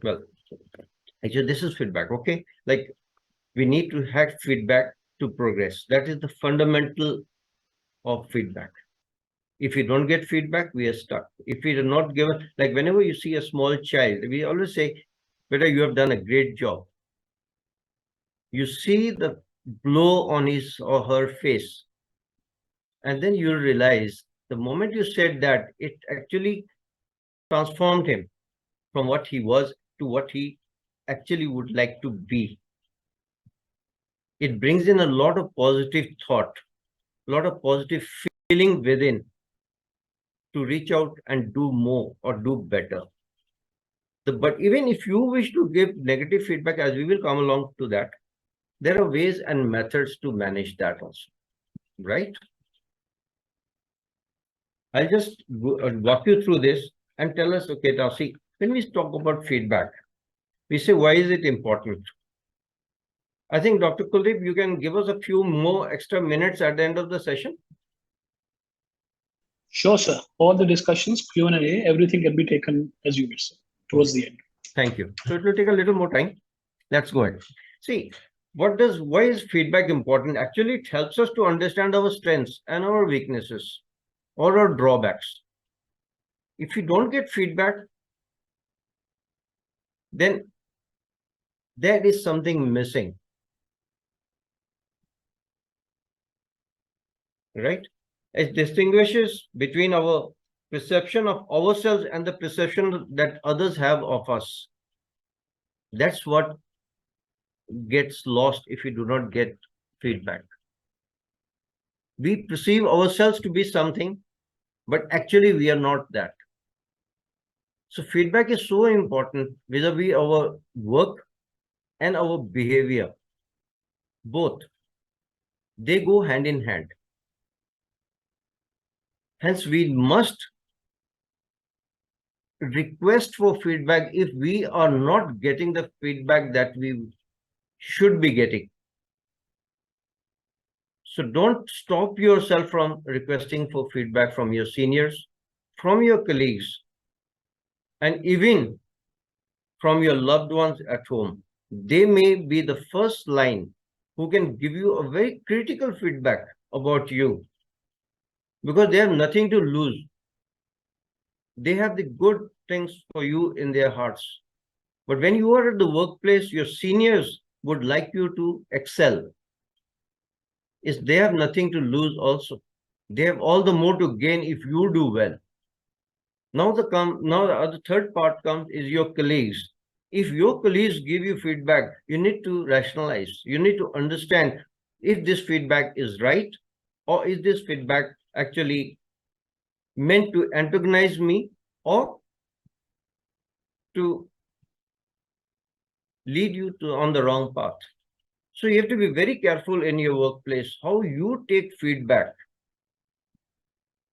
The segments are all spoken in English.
Well, actually, this is feedback, okay? Like, we need to have feedback to progress. That is the fundamental of feedback. If you don't get feedback, we are stuck. If we are not given, like whenever you see a small child, we always say, "Better, you have done a great job." You see the glow on his or her face, and then you'll realize the moment you said that, it actually transformed him from what he was to what he actually would like to be. It brings in a lot of positive thought, a lot of positive feeling within to reach out and do more or do better. But even if you wish to give negative feedback, as we will come along to that, there are ways and methods to manage that also, right? I'll just walk you through this and tell us, okay, Tasi, when we talk about feedback, we say, why is it important? I think, Dr. Kuldeep, you can give us a few more extra minutes at the end of the session. Sure, sir. All the discussions, Q&A, everything can be taken as you wish, sir, towards the end. Thank you. So it will take a little more time. Let's go ahead. See, why is feedback important? Actually, it helps us to understand our strengths and our weaknesses or our drawbacks. If you don't get feedback, then there is something missing, right? It distinguishes between our perception of ourselves and the perception that others have of us. That's what gets lost if you do not get feedback. We perceive ourselves to be something, but actually we are not that. So feedback is so important vis-a-vis our work and our behavior. Both, they go hand in hand. Hence, we must request for feedback if we are not getting the feedback that we should be getting. So don't stop yourself from requesting for feedback from your seniors, from your colleagues, and even from your loved ones at home. They may be the first line who can give you a very critical feedback about you because they have nothing to lose. They have the good things for you in their hearts. But when you are at the workplace, your seniors would like you to excel. Is they have nothing to lose also. They have all the more to gain if you do well. Now the other third part comes is your colleagues. If your colleagues give you feedback, you need to rationalize. You need to understand if this feedback is right or is this feedback actually meant to antagonize me or to lead you to on the wrong path. So you have to be very careful in your workplace how you take feedback,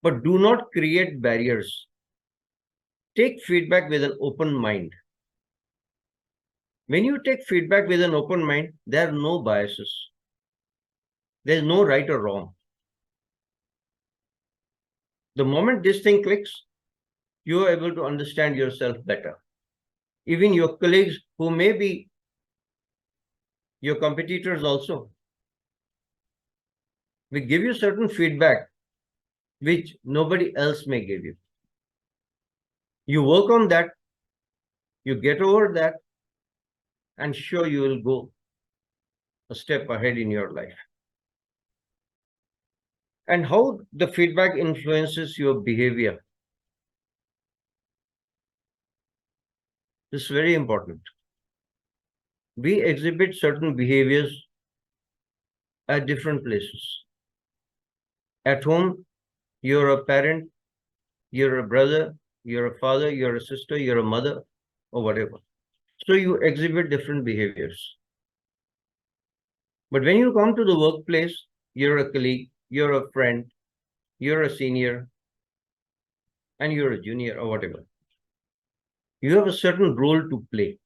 but do not create barriers. Take feedback with an open mind. When you take feedback with an open mind, there are no biases. There's no right or wrong. The moment this thing clicks, you are able to understand yourself better. Even your colleagues who may be your competitors also will give you certain feedback which nobody else may give you. You work on that, you get over that, and sure you will go a step ahead in your life. And how the feedback influences your behavior. This is very important. We exhibit certain behaviors at different places. At home, you're a parent, you're a brother, you're a father, you're a sister, you're a mother, or whatever. So you exhibit different behaviors. But when you come to the workplace, you're a colleague, you're a friend, you're a senior, and you're a junior or whatever. You have a certain role to play.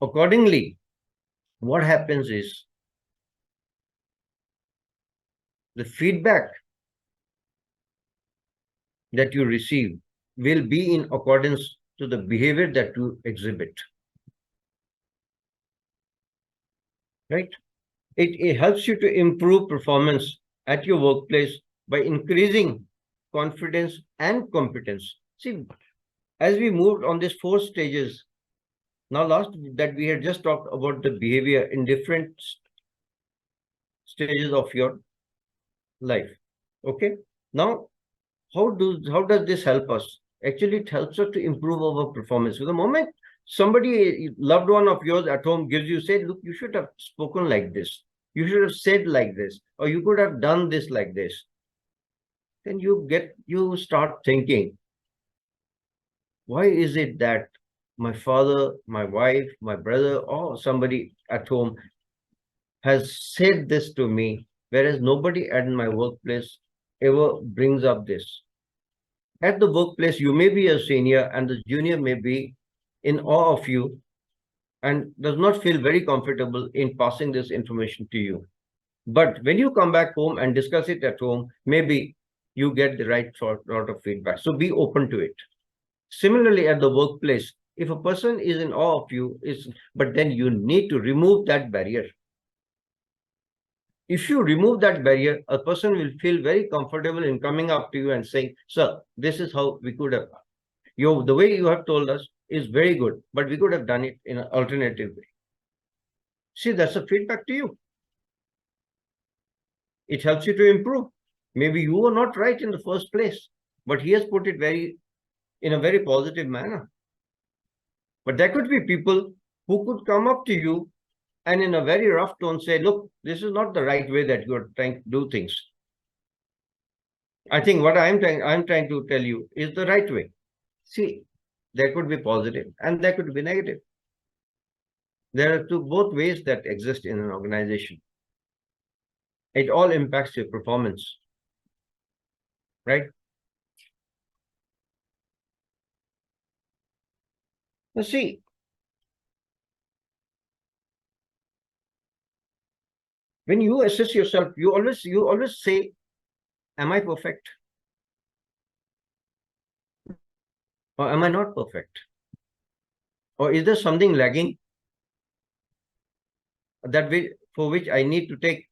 Accordingly, what happens is the feedback that you receive will be in accordance to the behavior that you exhibit. Right? It helps you to improve performance at your workplace by increasing confidence and competence. See, as we moved on these 4 stages, now last that we had just talked about the behavior in different stages of your life. Okay. Now, how does this help us? Actually, it helps us to improve our performance. So the moment somebody, loved one of yours at home gives you, say, look, you should have spoken like this. You should have said like this, or you could have done this like this. Then you start thinking, why is it that my father, my wife, my brother, or somebody at home has said this to me, whereas nobody at my workplace ever brings up this? At the workplace, you may be a senior and the junior may be in awe of you and does not feel very comfortable in passing this information to you. But when you come back home and discuss it at home, maybe you get the right sort of feedback. So be open to it. Similarly, at the workplace, if a person is in awe of you, but then you need to remove that barrier. If you remove that barrier, a person will feel very comfortable in coming up to you and saying, sir, this is how we could have, the way you have told us is very good, but we could have done it in an alternative way. See, that's a feedback to you. It helps you to improve. Maybe you were not right in the first place, but he has put it in a very positive manner. But there could be people who could come up to you and in a very rough tone say, look, this is not the right way that you're trying to do things. I think what I'm trying to tell you is the right way. See, there could be positive and there could be negative. There are both ways that exist in an organization. It all impacts your performance, right? Now see, when you assess yourself, you always say, am I perfect? Or am I not perfect? Or is there something lagging for which I need to take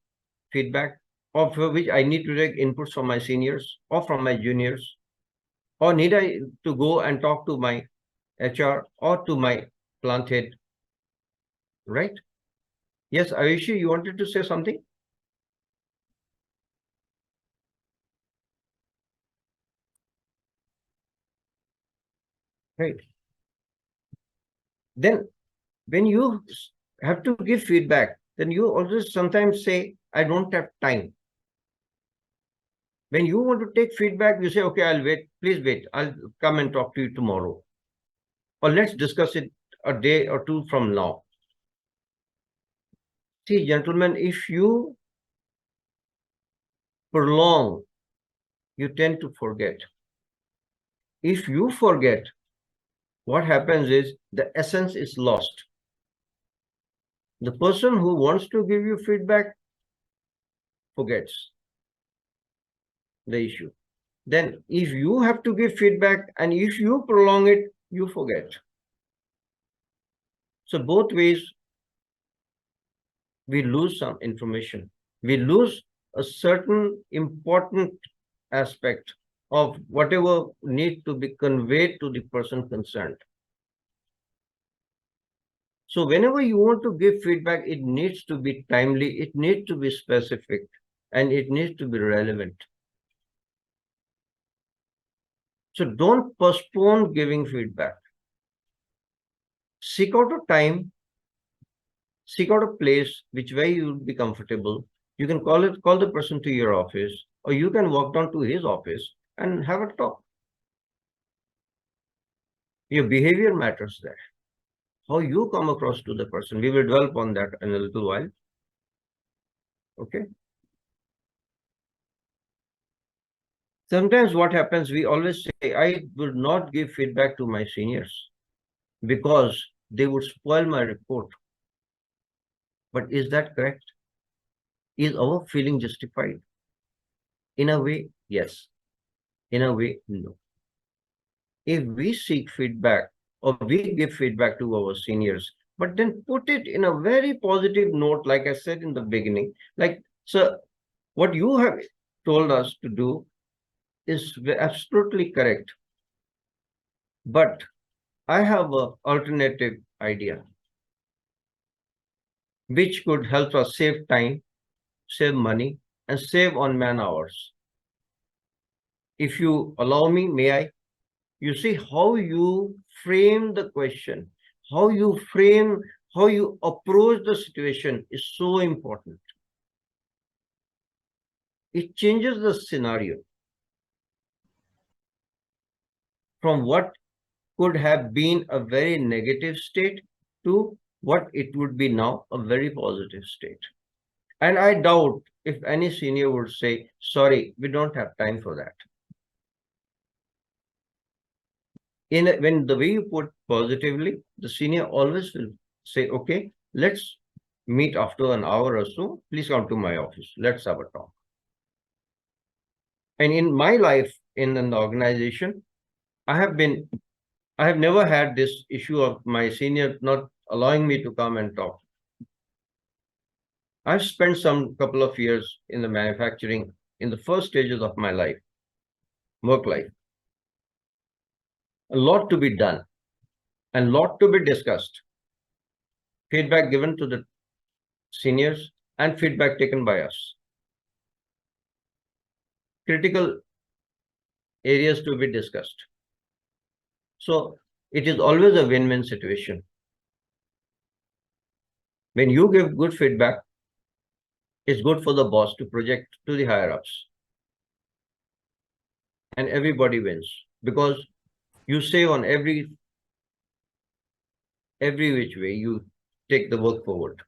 feedback, or for which I need to take inputs from my seniors or from my juniors? Or need I to go and talk to my HR or to my plant head? Right? Yes, Ayushi, you wanted to say something? Right. Then when you have to give feedback, then you always sometimes say, I don't have time. When you want to take feedback, you say, okay, I'll wait. Please wait. I'll come and talk to you tomorrow. Or let's discuss it a day or two from now. See, gentlemen, if you prolong, you tend to forget. If you forget, what happens is the essence is lost. The person who wants to give you feedback forgets the issue. Then if you have to give feedback and if you prolong it, you forget. So both ways, we lose some information. We lose a certain important aspect of whatever need to be conveyed to the person concerned. So whenever you want to give feedback, it needs to be timely, it needs to be specific, and it needs to be relevant. So don't postpone giving feedback. Seek out a time, seek out a place which way you would be comfortable. You can call the person to your office, or you can walk down to his office and have a talk. Your behavior matters there. How you come across to the person. We will develop on that in a little while. Okay. Sometimes what happens, we always say, I would not give feedback to my seniors because they would spoil my report. But is that correct? Is our feeling justified? In a way, yes. In a way, no. if we seek feedback or we give feedback to our seniors, but then put it in a very positive note, like I said in the beginning, like, sir, what you have told us to do is absolutely correct. But I have an alternative idea which could help us save time, save money, and save on man hours. If you allow me, may I? You see how you frame the question, how you frame, how you approach the situation is so important. It changes the scenario from what could have been a very negative state to what it would be now, a very positive state. And I doubt if any senior would say, sorry, we don't have time for that. When the way you put positively, the senior always will say, okay, let's meet after an hour or so. Please come to my office. Let's have a talk. And in my life in an organization, I have never had this issue of my senior not allowing me to come and talk. I've spent some couple of years in the manufacturing in the first stages of my life, work life. A lot to be done and a lot to be discussed. Feedback given to the seniors and feedback taken by us. Critical areas to be discussed. So it is always a win-win situation. When you give good feedback, it's good for the boss to project to the higher ups. And everybody wins because you save on every which way you take the work forward.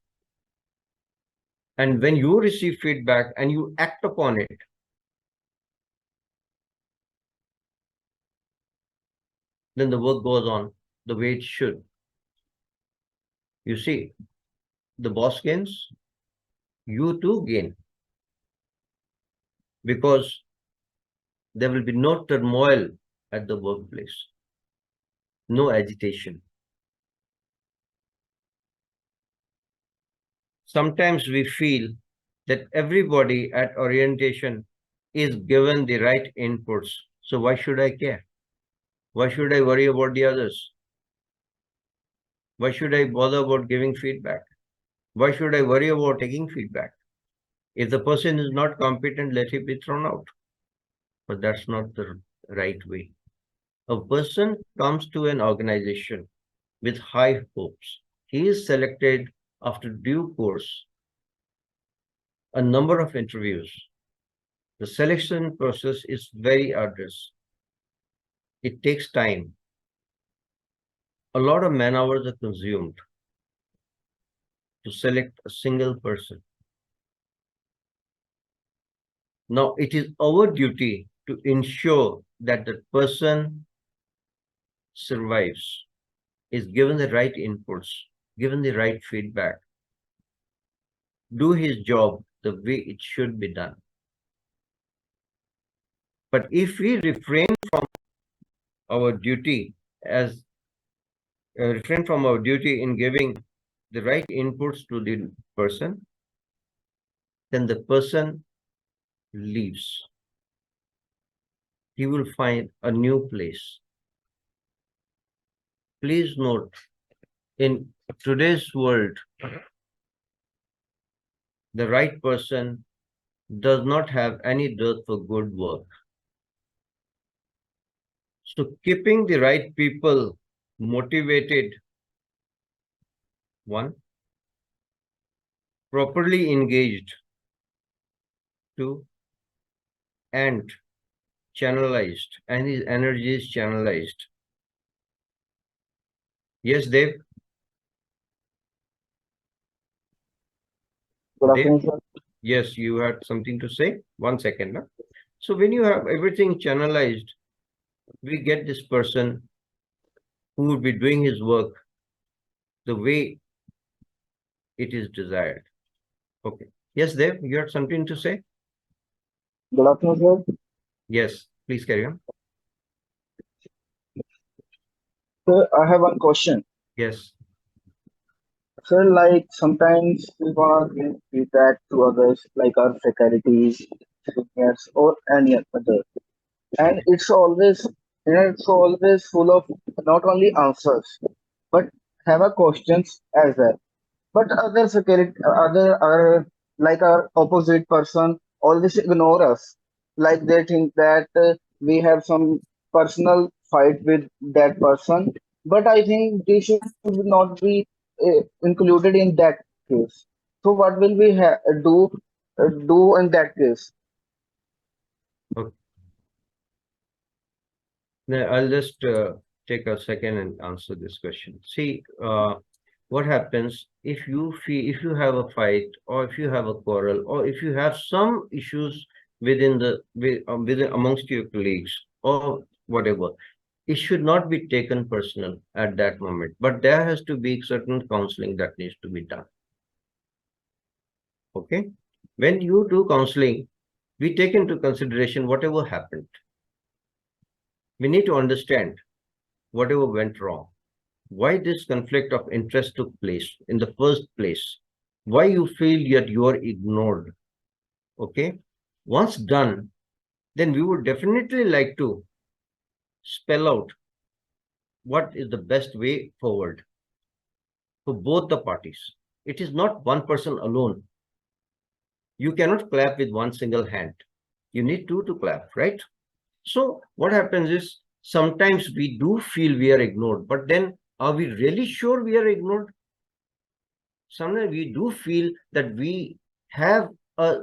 And when you receive feedback and you act upon it, then the work goes on the way it should. You see, the boss gains, you too gain. Because there will be no turmoil at the workplace, no agitation. Sometimes we feel that everybody at orientation is given the right inputs. So why should I care? Why should I worry about the others? Why should I bother about giving feedback? Why should I worry about taking feedback? If the person is not competent, let him be thrown out. But that's not the right way. A person comes to an organization with high hopes. He is selected after due course, a number of interviews. The selection process is very arduous. It takes time. A lot of man hours are consumed to select a single person. Now, it is our duty to ensure that the person survives, is given the right inputs, given the right feedback, do his job the way it should be done. But if we refrain from our duty in giving the right inputs to the person, then the person leaves. He will find a new place. Please note, in today's world, the right person does not have any dearth for good work. So keeping the right people motivated, one, properly engaged, two, and channelized, and his energy is channelized. Yes, Dev? Good Dev? afternoon, sir. Yes, you had something to say? 1 second. Huh? So when you have everything channelized, we get this person who would be doing his work the way it is desired. Okay. Yes, Dev, you had something to say? Good afternoon, sir. Yes, please carry on. So I have one question. Yes. So like sometimes we want to give feedback to others, like our faculties, seniors, or any other, and it's always full of not only answers but have a questions as well. But other security, other are like our opposite person always ignore us. Like they think that we have some personal fight with that person. But I think they should not be included in that case. So what will we do in that case? Okay. Now, I'll just take a second and answer this question. See, what happens if you have a fight, or if you have a quarrel, or if you have some issues within amongst your colleagues or whatever, it should not be taken personal at that moment, but there has to be certain counseling that needs to be done. Okay, when you do counseling, we take into consideration whatever happened. We need to understand whatever went wrong, why this conflict of interest took place in the first place, why you feel that you are ignored. Okay, once done, then we would definitely like to spell out what is the best way forward for both the parties. It is not one person alone. You cannot clap with one single hand. You need two to clap, right? So what happens is sometimes we do feel we are ignored, but then are we really sure we are ignored? Sometimes we do feel that we have a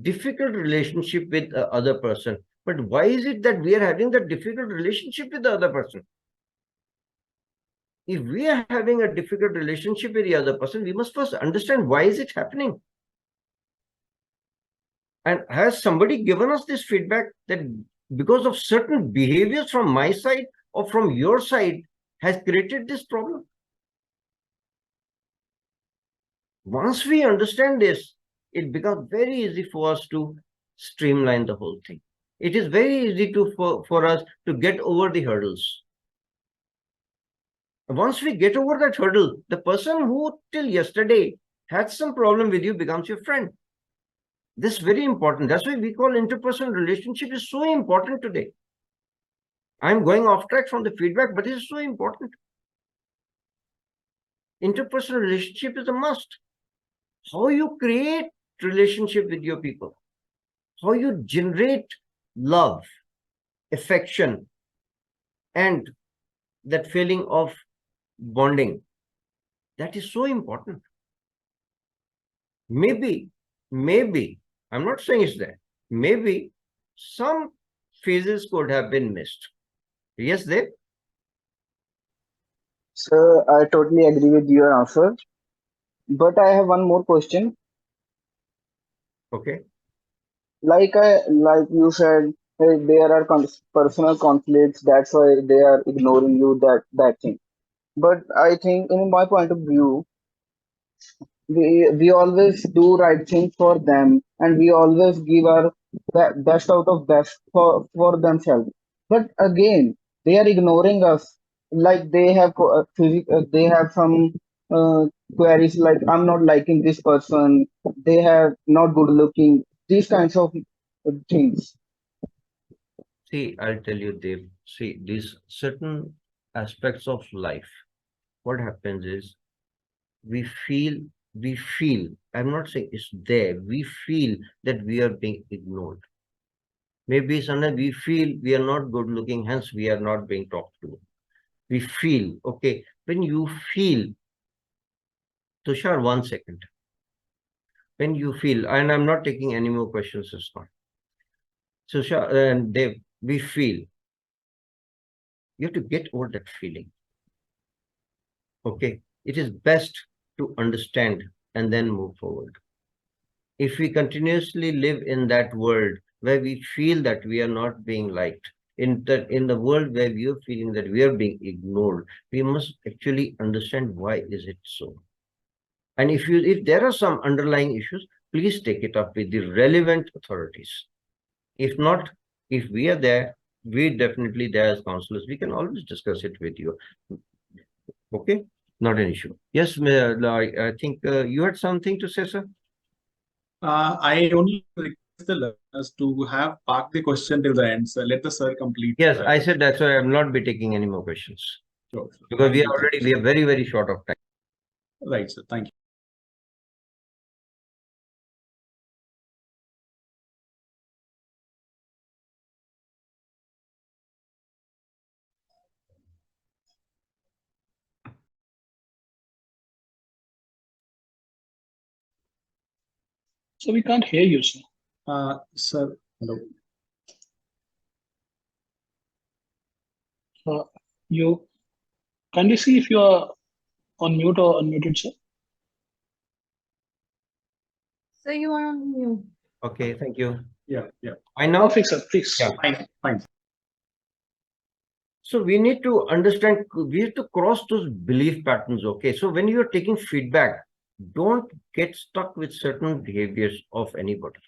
difficult relationship with the other person. But why is it that we are having that difficult relationship with the other person? If we are having a difficult relationship with the other person, we must first understand why is it happening. And has somebody given us this feedback that because of certain behaviors from my side or from your side has created this problem? Once we understand this, it becomes very easy for us to streamline the whole thing. It is very easy for us to get over the hurdles. Once we get over that hurdle, the person who till yesterday had some problem with you becomes your friend. This is very important. That's why we call interpersonal relationship is so important today. I'm going off track from the feedback, but it is so important. Interpersonal relationship is a must. How you create relationship with your people, how you generate love, affection, and that feeling of bonding, that is so important. Maybe, I'm not saying it's there. Maybe some phases could have been missed. Yes, Dev? So I totally agree with your answer. But I have one more question. Okay. Like you said, there are personal conflicts. That's why they are ignoring you. That thing. But I think, in my point of view, we always do right thing for them, and we always give our best out of best for themselves. But again, they are ignoring us. Like they have some uh, queries, like I'm not liking this person. They have not good looking. These kinds of things. See, I'll tell you, Dev. See, these certain aspects of life, what happens is we feel, I'm not saying it's there, we feel that we are being ignored. Maybe sometimes we feel we are not good looking, hence we are not being talked to. We feel, okay, when you feel, Tushar, 1 second. When you feel, and I'm not taking any more questions this time. Tushar and Dev, we feel. You have to get over that feeling. Okay, it is best to understand and then move forward. If we continuously live in that world where we feel that we are not being liked, in the world where we are feeling that we are being ignored, we must actually understand why is it so. And if there are some underlying issues, please take it up with the relevant authorities. If not, if we are there, we definitely there as counselors, we can always discuss it with you. Okay, not an issue. Yes, I think you had something to say, sir. I only request the learners to have park the question till the end, sir. Let the sir complete. Yes, I said that's why I will not be taking any more questions Sure. because Thank you. we are very, very short of time. Right, sir. Thank you. So we can't hear you, sir. Sir, hello. You kindly see if you are on mute or unmuted, sir. So you are on mute. Okay, thank you. Yeah. I know. Perfect, sir. Please. Yeah. Fine. So we need to understand, we have to cross those belief patterns. Okay, so when you're taking feedback, don't get stuck with certain behaviors of anybody.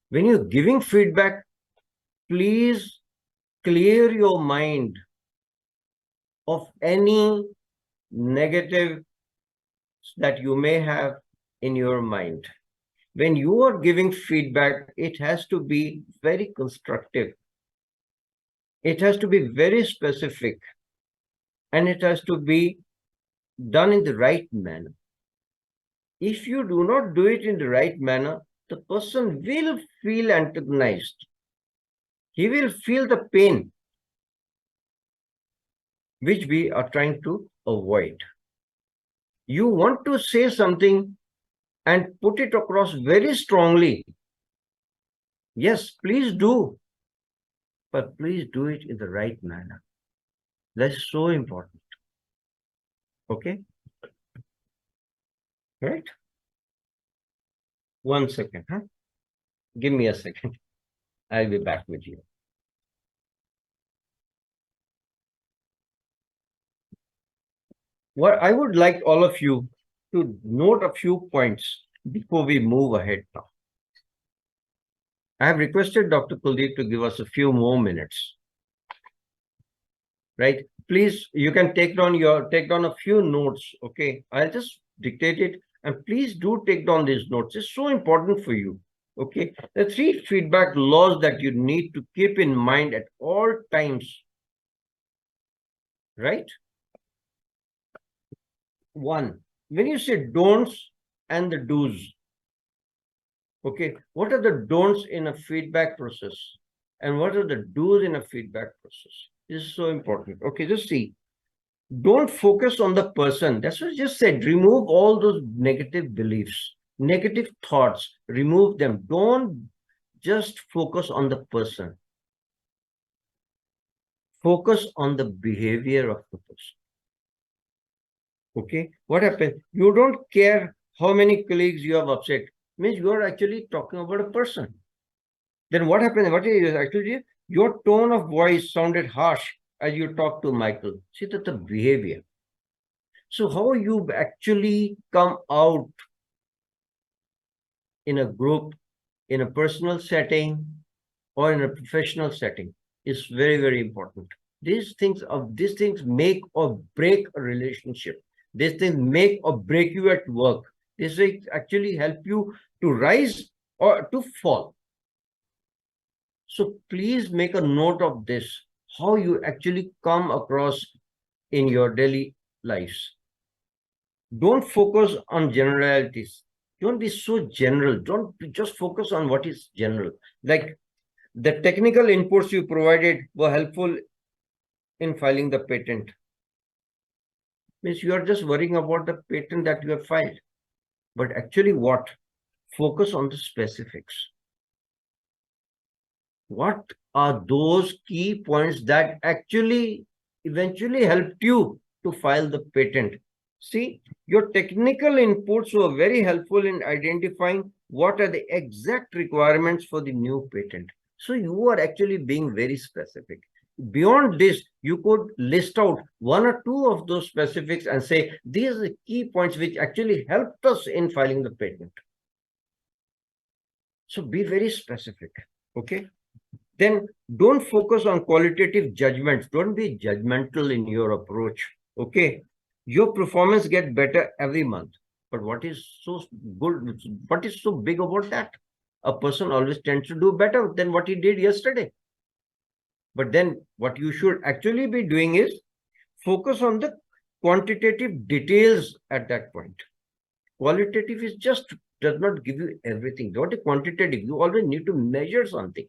When you're giving feedback, please clear your mind of any negative that you may have in your mind. When you are giving feedback, it has to be very constructive. It has to be very specific, and it has to be done in the right manner. If you do not do it in the right manner, the person will feel antagonized. He will feel the pain, which we are trying to avoid. You want to say something and put it across very strongly. Yes, please do. But please do it in the right manner. That's so important. Okay? Right? 1 second, huh? Give me a second. I'll be back with you. What I would like all of you to note a few points before we move ahead now. I have requested Dr. Kuldeep to give us a few more minutes. Right? Please, you can take down a few notes. Okay, I'll just dictate it, and please do take down these notes. It's so important for you. Okay, the 3 feedback laws that you need to keep in mind at all times. Right? 1, when you say don'ts and the do's. Okay, what are the don'ts in a feedback process? And what are the do's in a feedback process? This is so important. Okay, just see. Don't focus on the person. That's what I just said. Remove all those negative beliefs, negative thoughts. Remove them. Don't just focus on the person. Focus on the behavior of the person. Okay, what happened? You don't care how many colleagues you have upset. Means you are actually talking about a person. Then what happened? What is actually your tone of voice sounded harsh as you talk to Michael. See, that's the behavior. So how you actually come out in a group, in a personal setting, or in a professional setting is very, very important. These things make or break a relationship. These things make or break you at work. This will actually help you to rise or to fall. So please make a note of this, how you actually come across in your daily lives. Don't focus on generalities. Don't be so general. Don't just focus on what is general. Like the technical inputs you provided were helpful in filing the patent. Means you are just worrying about the patent that you have filed. But actually what? Focus on the specifics. What are those key points that actually eventually helped you to file the patent? See, your technical inputs were very helpful in identifying what are the exact requirements for the new patent. So you are actually being very specific. Beyond this, you could list out 1 or 2 of those specifics and say, these are the key points which actually helped us in filing the patent. So be very specific, okay? then don't focus on qualitative judgments. Don't be judgmental in your approach. Okay. Your performance get better every month. But what is so good? What is so big about that? A person always tends to do better than what he did yesterday. But then what you should actually be doing is focus on the quantitative details at that point. Qualitative is just does not give you everything. What is quantitative? You always need to measure something,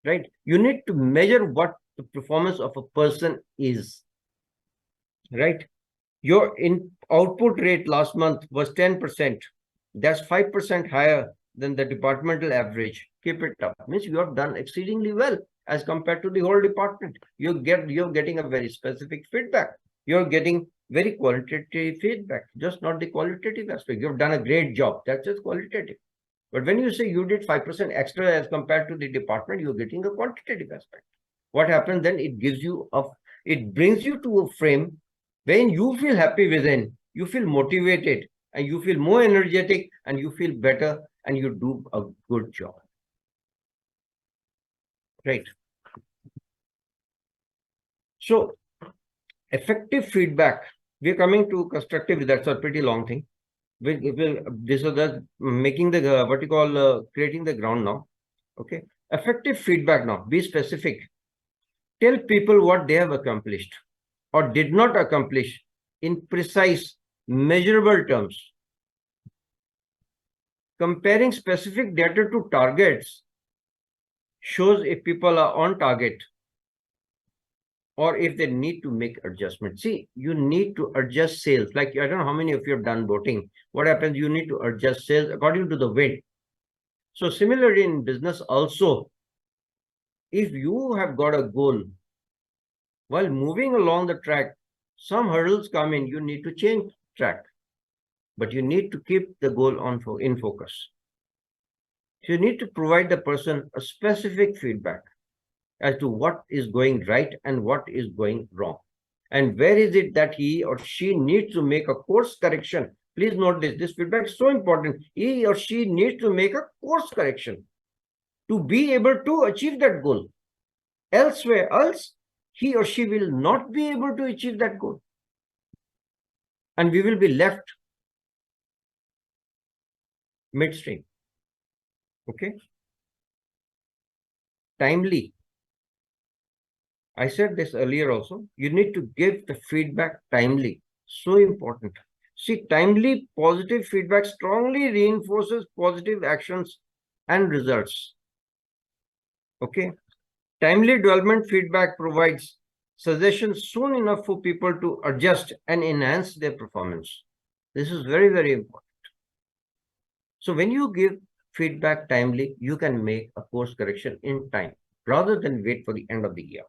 right? You need to measure what the performance of a person is, right? Your output rate last month was 10%. That's 5% higher than the departmental average. Keep it up. Means you have done exceedingly well as compared to the whole department. You're getting a very specific feedback. You're getting very qualitative feedback, just not the qualitative aspect. You've done a great job. That's just qualitative. But when you say you did 5% extra as compared to the department, you're getting a quantitative aspect. What happens then? It brings you to a frame when you feel happy within, you feel motivated, and you feel more energetic, and you feel better, and you do a good job. Right. So, effective feedback. We're coming to constructive. That's a pretty long thing. This is the making the what you call creating the ground now. Okay. Effective feedback now. Be specific. Tell people what they have accomplished or did not accomplish in precise, measurable terms. Comparing specific data to targets shows if people are on target or if they need to make adjustments. See, you need to adjust sales. Like, I don't know how many of you have done boating. What happens? You need to adjust sales according to the wind. So similarly in business also, if you have got a goal, while moving along the track, some hurdles come in, you need to change track. But you need to keep the goal in focus. So you need to provide the person a specific feedback as to what is going right and what is going wrong. And where is it that he or she needs to make a course correction? Please note this. This feedback is so important. He or she needs to make a course correction to be able to achieve that goal. Else he or she will not be able to achieve that goal. And we will be left midstream. Okay. Timely. I said this earlier also. You need to give the feedback timely. So important. See, timely positive feedback strongly reinforces positive actions and results. Okay. Timely development feedback provides suggestions soon enough for people to adjust and enhance their performance. This is very, very important. So when you give feedback timely, you can make a course correction in time rather than wait for the end of the year.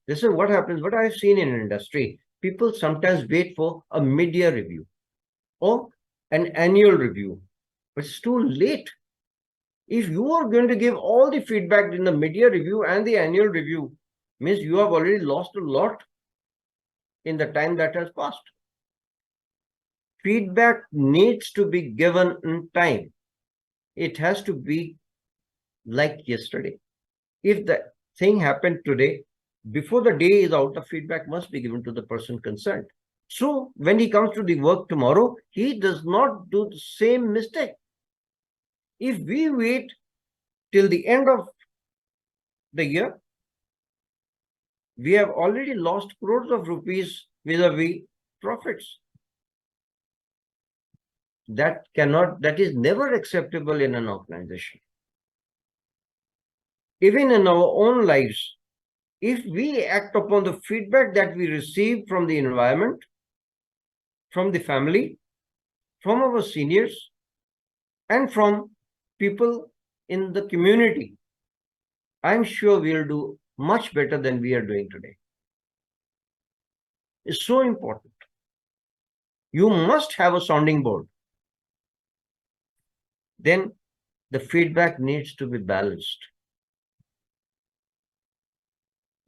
This is what happens. What I've seen in industry, people sometimes wait for a mid-year review or an annual review, but it's too late. If you are going to give all the feedback in the mid-year review and the annual review, means you have already lost a lot in the time that has passed. Feedback needs to be given in time. It has to be like yesterday. If the thing happened today, before the day is out, the feedback must be given to the person concerned. So when he comes to the work tomorrow, he does not do the same mistake. If we wait till the end of the year, we have already lost crores of rupees vis-a-vis profits. That is never acceptable in an organization. Even in our own lives, if we act upon the feedback that we receive from the environment, from the family, from our seniors, and from people in the community, I'm sure we'll do much better than we are doing today. It's so important. You must have a sounding board. Then the feedback needs to be balanced.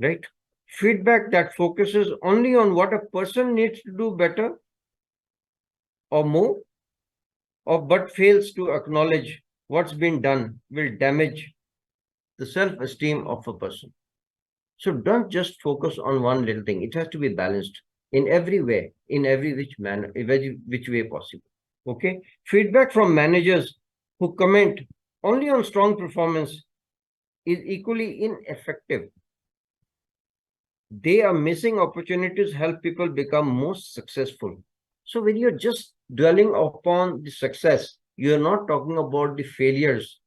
Right? Feedback that focuses only on what a person needs to do better or more, or but fails to acknowledge what's been done will damage the self-esteem of a person. So don't just focus on one little thing. It has to be balanced in every way, in every which manner, in every which way possible. Okay. Feedback from managers who comment only on strong performance is equally ineffective. They are missing opportunities to help people become most successful. So when you're just dwelling upon the success, you're not talking about the failures.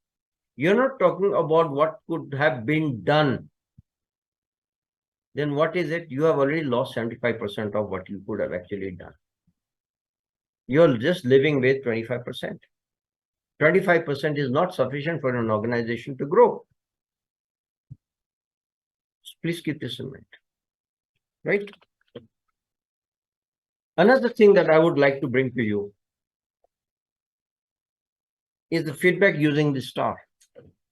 You're not talking about what could have been done. Then what is it? You have already lost 75% of what you could have actually done. You're just living with 25%. 25% is not sufficient for an organization to grow. So please keep this in mind. Right? Another thing that I would like to bring to you is the feedback using the star.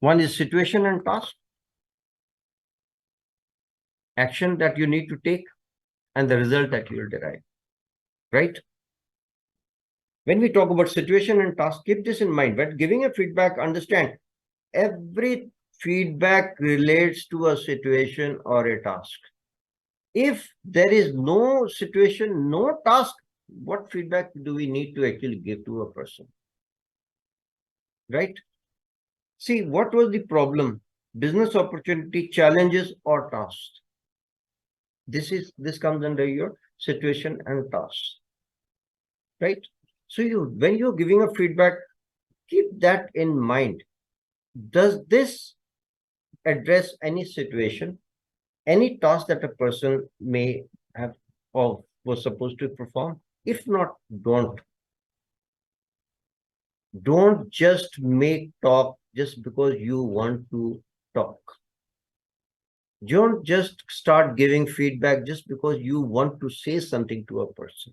One is situation and task, action that you need to take, and the result that you will derive. Right? When we talk about situation and task, keep this in mind. When giving a feedback, understand every feedback relates to a situation or a task. If there is no situation, no task, what feedback do we need to actually give to a person? Right? See, what was the problem? Business opportunity, challenges, or tasks? This comes under your situation and tasks. Right? So when you're giving a feedback, keep that in mind. Does this address any situation, any task that a person may have or was supposed to perform? If not, don't. Don't just make talk just because you want to talk. Don't just start giving feedback just because you want to say something to a person.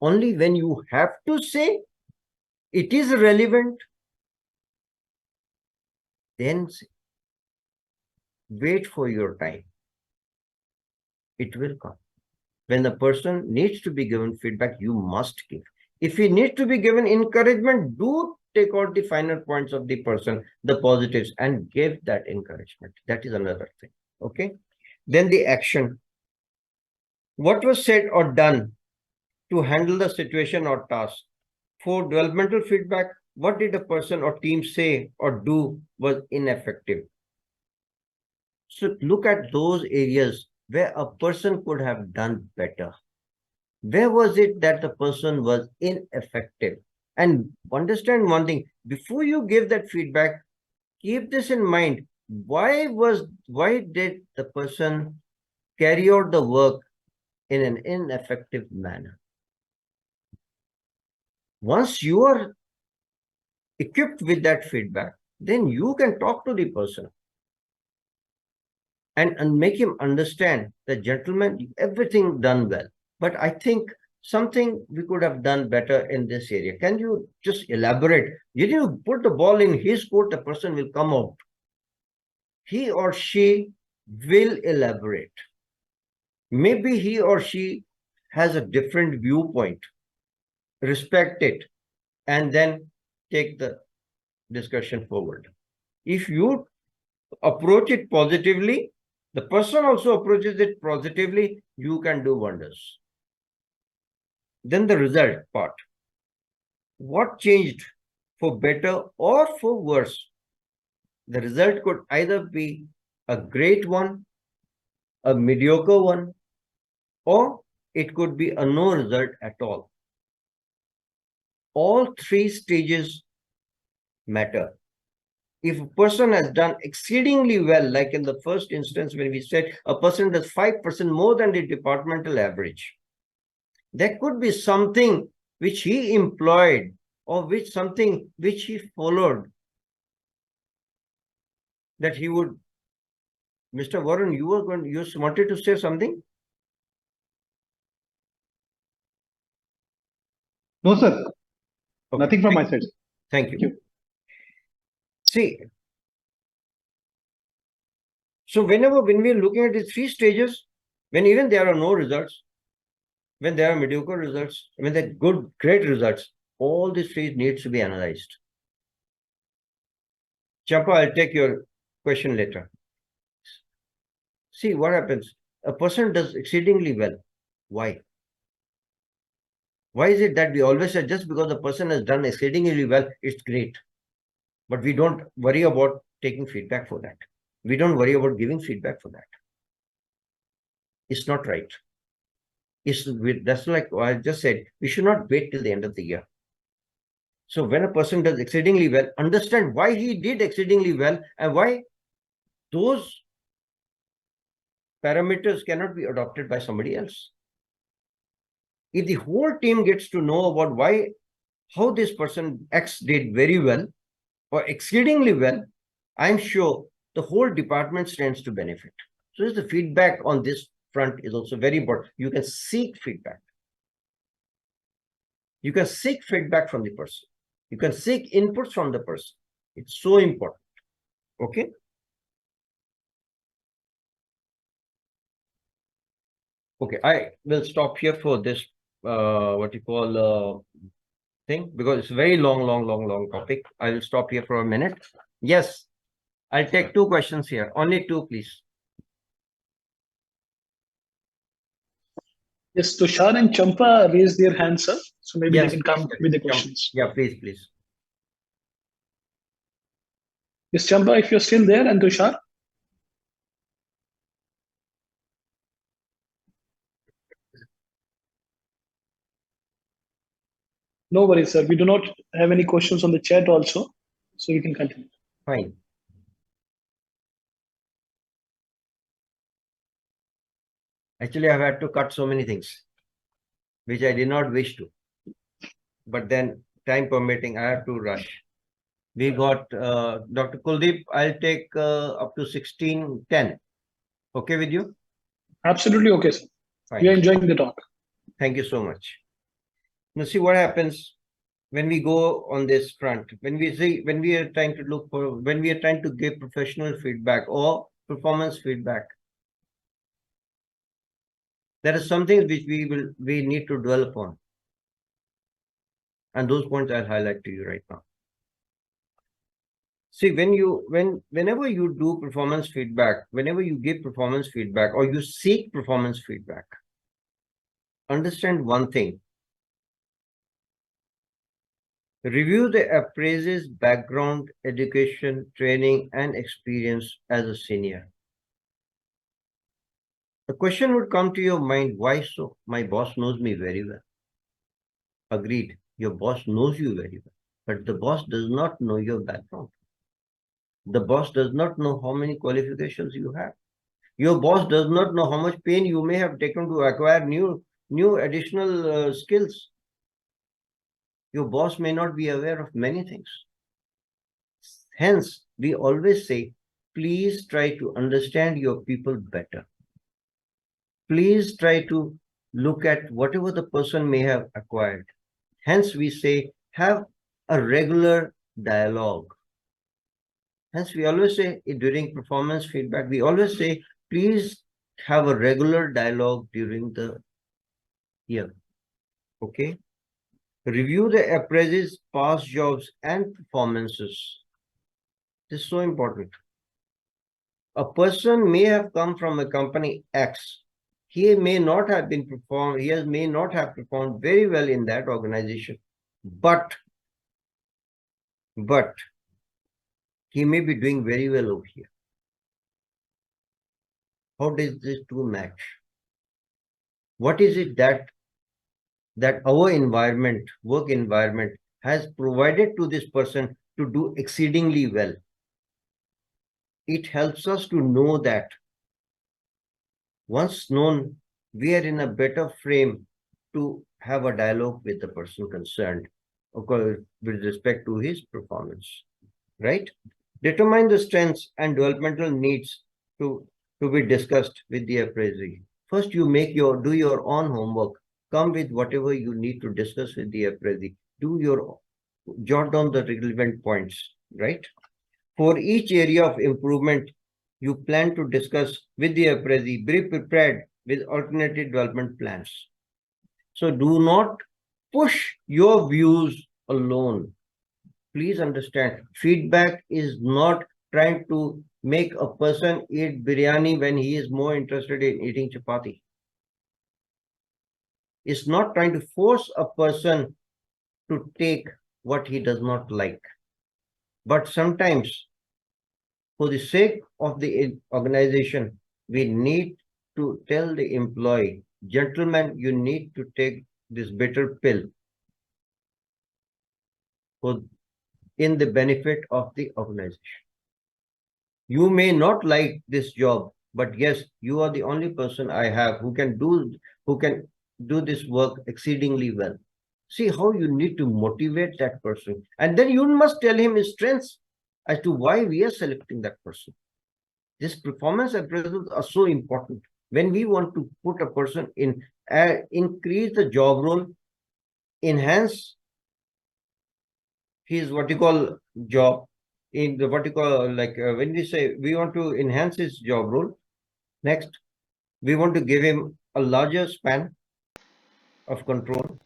Only when you have to say, it is relevant, then say. Wait for your time. It will come. When the person needs to be given feedback, you must give. If he needs to be given encouragement, do take out the finer points of the person, the positives, and give that encouragement. That is another thing. Okay. Then the action. What was said or done to handle the situation or task? For developmental feedback, what did a person or team say or do was ineffective? So look at those areas where a person could have done better. Where was it that the person was ineffective? And understand one thing, before you give that feedback, keep this in mind. Why did the person carry out the work in an ineffective manner? Once you are equipped with that feedback, then you can talk to the person and make him understand that, gentlemen, everything done well. But I think something we could have done better in this area. Can you just elaborate? You put the ball in his court, the person will come out. He or she will elaborate. Maybe he or she has a different viewpoint. Respect it and then take the discussion forward. If you approach it positively, the person also approaches it positively, you can do wonders. Then the result part. What changed for better or for worse? The result could either be a great one, a mediocre one, or it could be a no result at all. All three stages matter. If a person has done exceedingly well, like in the first instance, when we said a person does 5% more than the departmental average, there could be something which he employed or something which he followed that he would. Mr. Warren, you wanted to say something? No, sir. Okay. Nothing from my side. Thank you. Thank you. See, so when we're looking at the three stages, when even there are no results, when there are mediocre results, when there are great results, all these three needs to be analyzed. Champa, I'll take your question later. See what happens. A person does exceedingly well. Why? Why is it that we always say just because the person has done exceedingly well, it's great. But we don't worry about taking feedback for that. We don't worry about giving feedback for that. It's not right. That's like I just said, we should not wait till the end of the year. So when a person does exceedingly well, understand why he did exceedingly well and why those parameters cannot be adopted by somebody else. If the whole team gets to know about how this person X did very well or exceedingly well, I'm sure the whole department stands to benefit. So the feedback on this front is also very important. You can seek feedback. You can seek feedback from the person. You can seek inputs from the person. It's so important. Okay. Okay, I will stop here for this what you call thing, because it's a very long topic. I will stop here for a minute. Yes, I'll take 2 questions here. Only 2, please. Yes, Tushar and Champa raised their hands, sir. So maybe Yes, they can come please. with the questions. Yeah, please. Yes, Champa, if you're still there, and Tushar. No worries, sir. We do not have any questions on the chat also, so we can continue. Fine. Actually, I've had to cut so many things, which I did not wish to. But then, time permitting, I have to rush. We got Dr. Kuldeep. I'll take up to 16:10. Okay with you? Absolutely okay, sir. Fine. We are enjoying the talk. Thank you so much. Now, see what happens when we go on this front. When we are trying to give professional feedback or performance feedback, there are some things which we need to dwell upon. And those points I'll highlight to you right now. See, whenever you do performance feedback, whenever you give performance feedback or you seek performance feedback, understand one thing. Review the appraisee's background, education, training, and experience as a senior. The question would come to your mind, why so? My boss knows me very well. Agreed, your boss knows you very well, but the boss does not know your background. The boss does not know how many qualifications you have. Your boss does not know how much pain you may have taken to acquire new additional skills. Your boss may not be aware of many things. Hence, we always say, please try to understand your people better. Please try to look at whatever the person may have acquired. Hence, we say, have a regular dialogue. Hence, we always say during performance feedback, we always say, please have a regular dialogue during the year. Okay? Review the appraisee's past jobs and performances. This is so important. A person may have come from a company X. He may not have may not have performed very well in that organization, but he may be doing very well over here. How does this two match? What is it that our environment, work environment, has provided to this person to do exceedingly well? It helps us to know that. Once known, we are in a better frame to have a dialogue with the person concerned, of course, with respect to his performance, right? Determine the strengths and developmental needs to be discussed with the appraisee. First, you do your own homework. Come with whatever you need to discuss with the appraisee. Jot down the relevant points, right? For each area of improvement you plan to discuss with the appraisee, be prepared with alternative development plans. So do not push your views alone. Please understand, feedback is not trying to make a person eat biryani when he is more interested in eating chapati. It's not trying to force a person to take what he does not like. But sometimes, for the sake of the organization, we need to tell the employee, gentlemen, you need to take this bitter pill for in the benefit of the organization. You may not like this job, but yes, you are the only person I have who can do this work exceedingly well. See how you need to motivate that person. And then you must tell him his strengths as to why we are selecting that person. This performance appraisals are so important. When we want to put a person in, increase the job role, enhance his what you call job, in the what you call like when we say we want to enhance his job role, next we want to give him a larger span of control.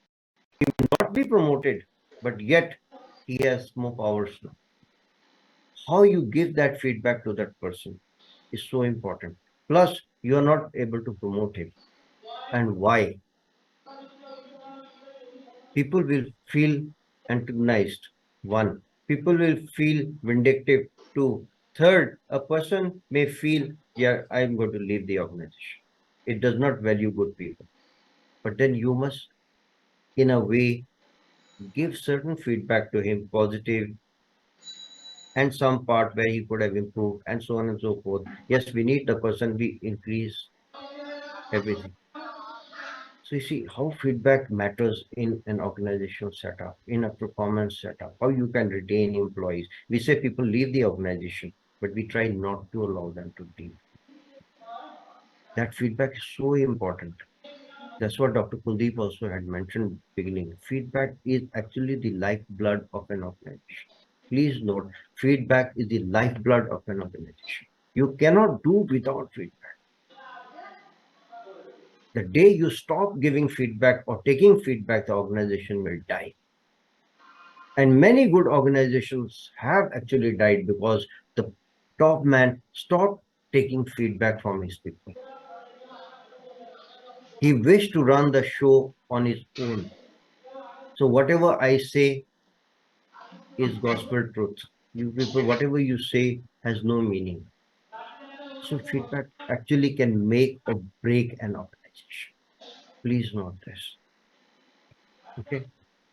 He will not be promoted, but yet he has more powers now. How you give that feedback to that person is so important. Plus, you are not able to promote him. And why? People will feel antagonized. One, people will feel vindictive. Two, third, a person may feel, yeah, I'm going to leave the organization. It does not value good people. But then you must, in a way, give certain feedback to him, positive, and some part where he could have improved, and so on and so forth. Yes, we need the person, we increase everything. So you see how feedback matters in an organizational setup, in a performance setup, how you can retain employees. We say people leave the organization, but we try not to allow them to leave. That feedback is so important. That's what Dr. Kuldeep also had mentioned at the beginning. Feedback is actually the lifeblood of an organization. Please note, feedback is the lifeblood of an organization. You cannot do without feedback. The day you stop giving feedback or taking feedback, the organization will die. And many good organizations have actually died because the top man stopped taking feedback from his people. He wished to run the show on his own. So whatever I say is gospel truth. You people, whatever you say has no meaning. So feedback actually can make or break an organization. Please note this. Okay.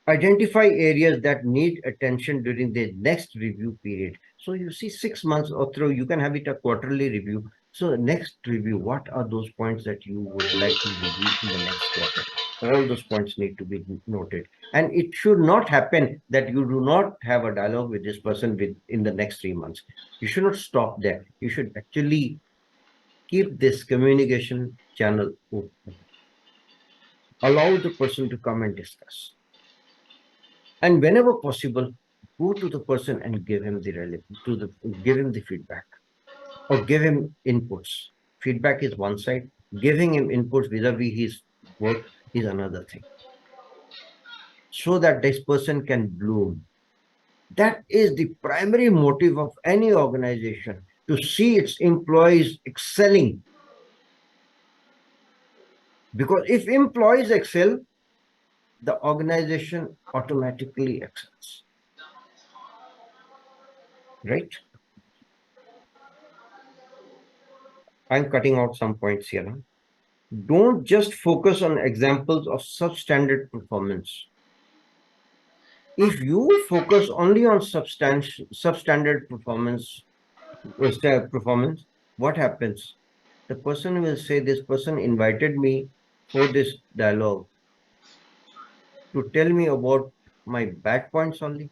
Identify areas that need attention during the next review period. So you see 6 months or through, you can have it a quarterly review. So next review, what are those points that you would like to review in the next quarter? All those points need to be noted. And it should not happen that you do not have a dialogue with this person in the next 3 months. You should not stop there. You should actually keep this communication channel open. Allow the person to come and discuss. And whenever possible, go to the person and give him the feedback or give him inputs. Feedback is one side. Giving him inputs vis-a-vis his work is another thing. So that this person can bloom. That is the primary motive of any organization, to see its employees excelling. Because if employees excel, the organization automatically excels. Right? I'm cutting out some points here. Huh? Don't just focus on examples of substandard performance. If you focus only on substandard performance, what happens? The person will say, this person invited me for this dialogue to tell me about my bad points only,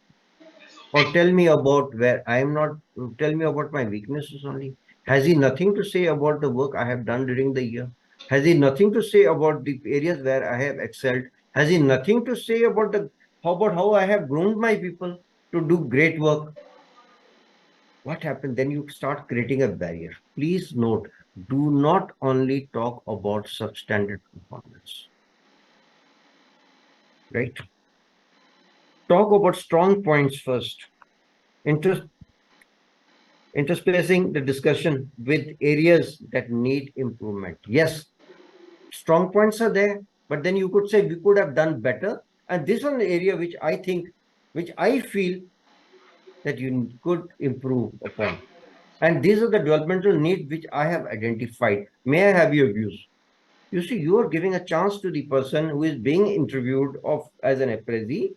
or tell me about where I am not, tell me about my weaknesses only. Has he nothing to say about the work I have done during the year? Has he nothing to say about the areas where I have excelled? Has he nothing to say about how I have groomed my people to do great work? What happened? Then you start creating a barrier. Please note, do not only talk about substandard performance. Right? Talk about strong points first. Interspersing the discussion with areas that need improvement. Yes, strong points are there, but then you could say we could have done better. And this one area which I feel that you could improve upon. And these are the developmental needs which I have identified. May I have your views? You see, you are giving a chance to the person who is being interviewed as an appraisee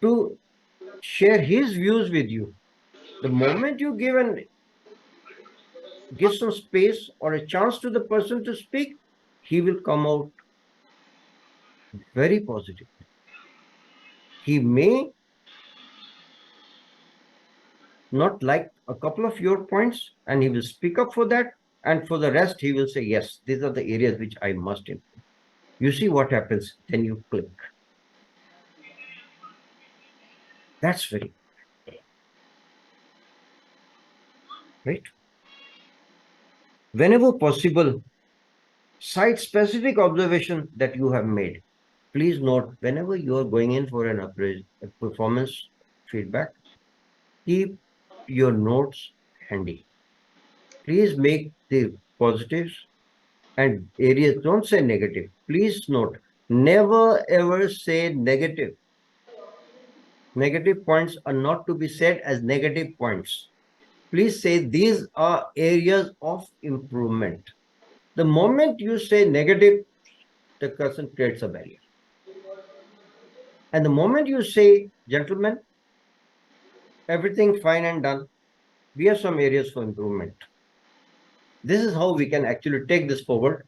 to share his views with you. The moment you give some space or a chance to the person to speak, he will come out very positive. He may not like a couple of your points and he will speak up for that. And for the rest, he will say, yes, these are the areas which I must improve. You see what happens, then you click. That's very right. Whenever possible, cite specific observation that you have made. Please note, whenever you are going in for a performance feedback, keep your notes handy. Please make the positives and areas, don't say negative. Please note, never ever say negative. Negative points are not to be said as negative points. Please say these are areas of improvement. The moment you say negative, the person creates a barrier. And the moment you say, gentlemen, everything fine and done, we have some areas for improvement. This is how we can actually take this forward.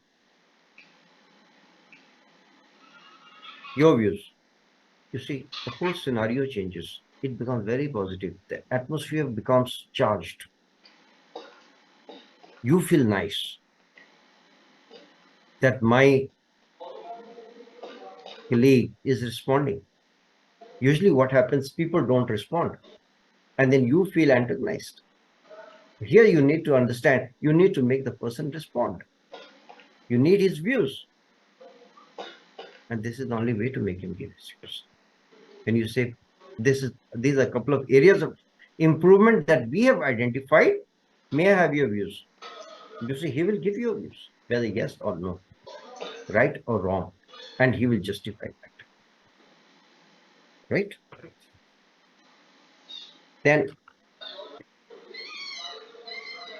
Your views. You see, the whole scenario changes. It becomes very positive. The atmosphere becomes charged. You feel nice that my colleague is responding. Usually what happens, people don't respond. And then you feel antagonized. Here you need to understand, you need to make the person respond. You need his views. And this is the only way to make him give his views. When you say, these are a couple of areas of improvement that we have identified, may I have your views? You see, he will give you views, whether yes or no, right or wrong, and he will justify that. Right? Then,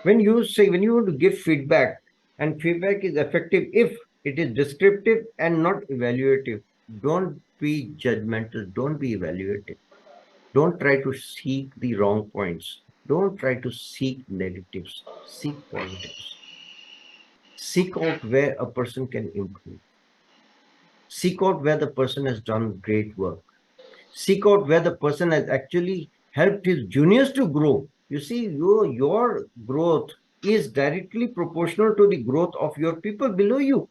when you want to give feedback, and feedback is effective if it is descriptive and not evaluative. Don't be judgmental, don't be evaluative. Don't try to seek the wrong points. Don't try to seek negatives, seek positives. Seek out where a person can improve. Seek out where the person has done great work. Seek out where the person has actually helped his juniors to grow. You see, your growth is directly proportional to the growth of your people below you.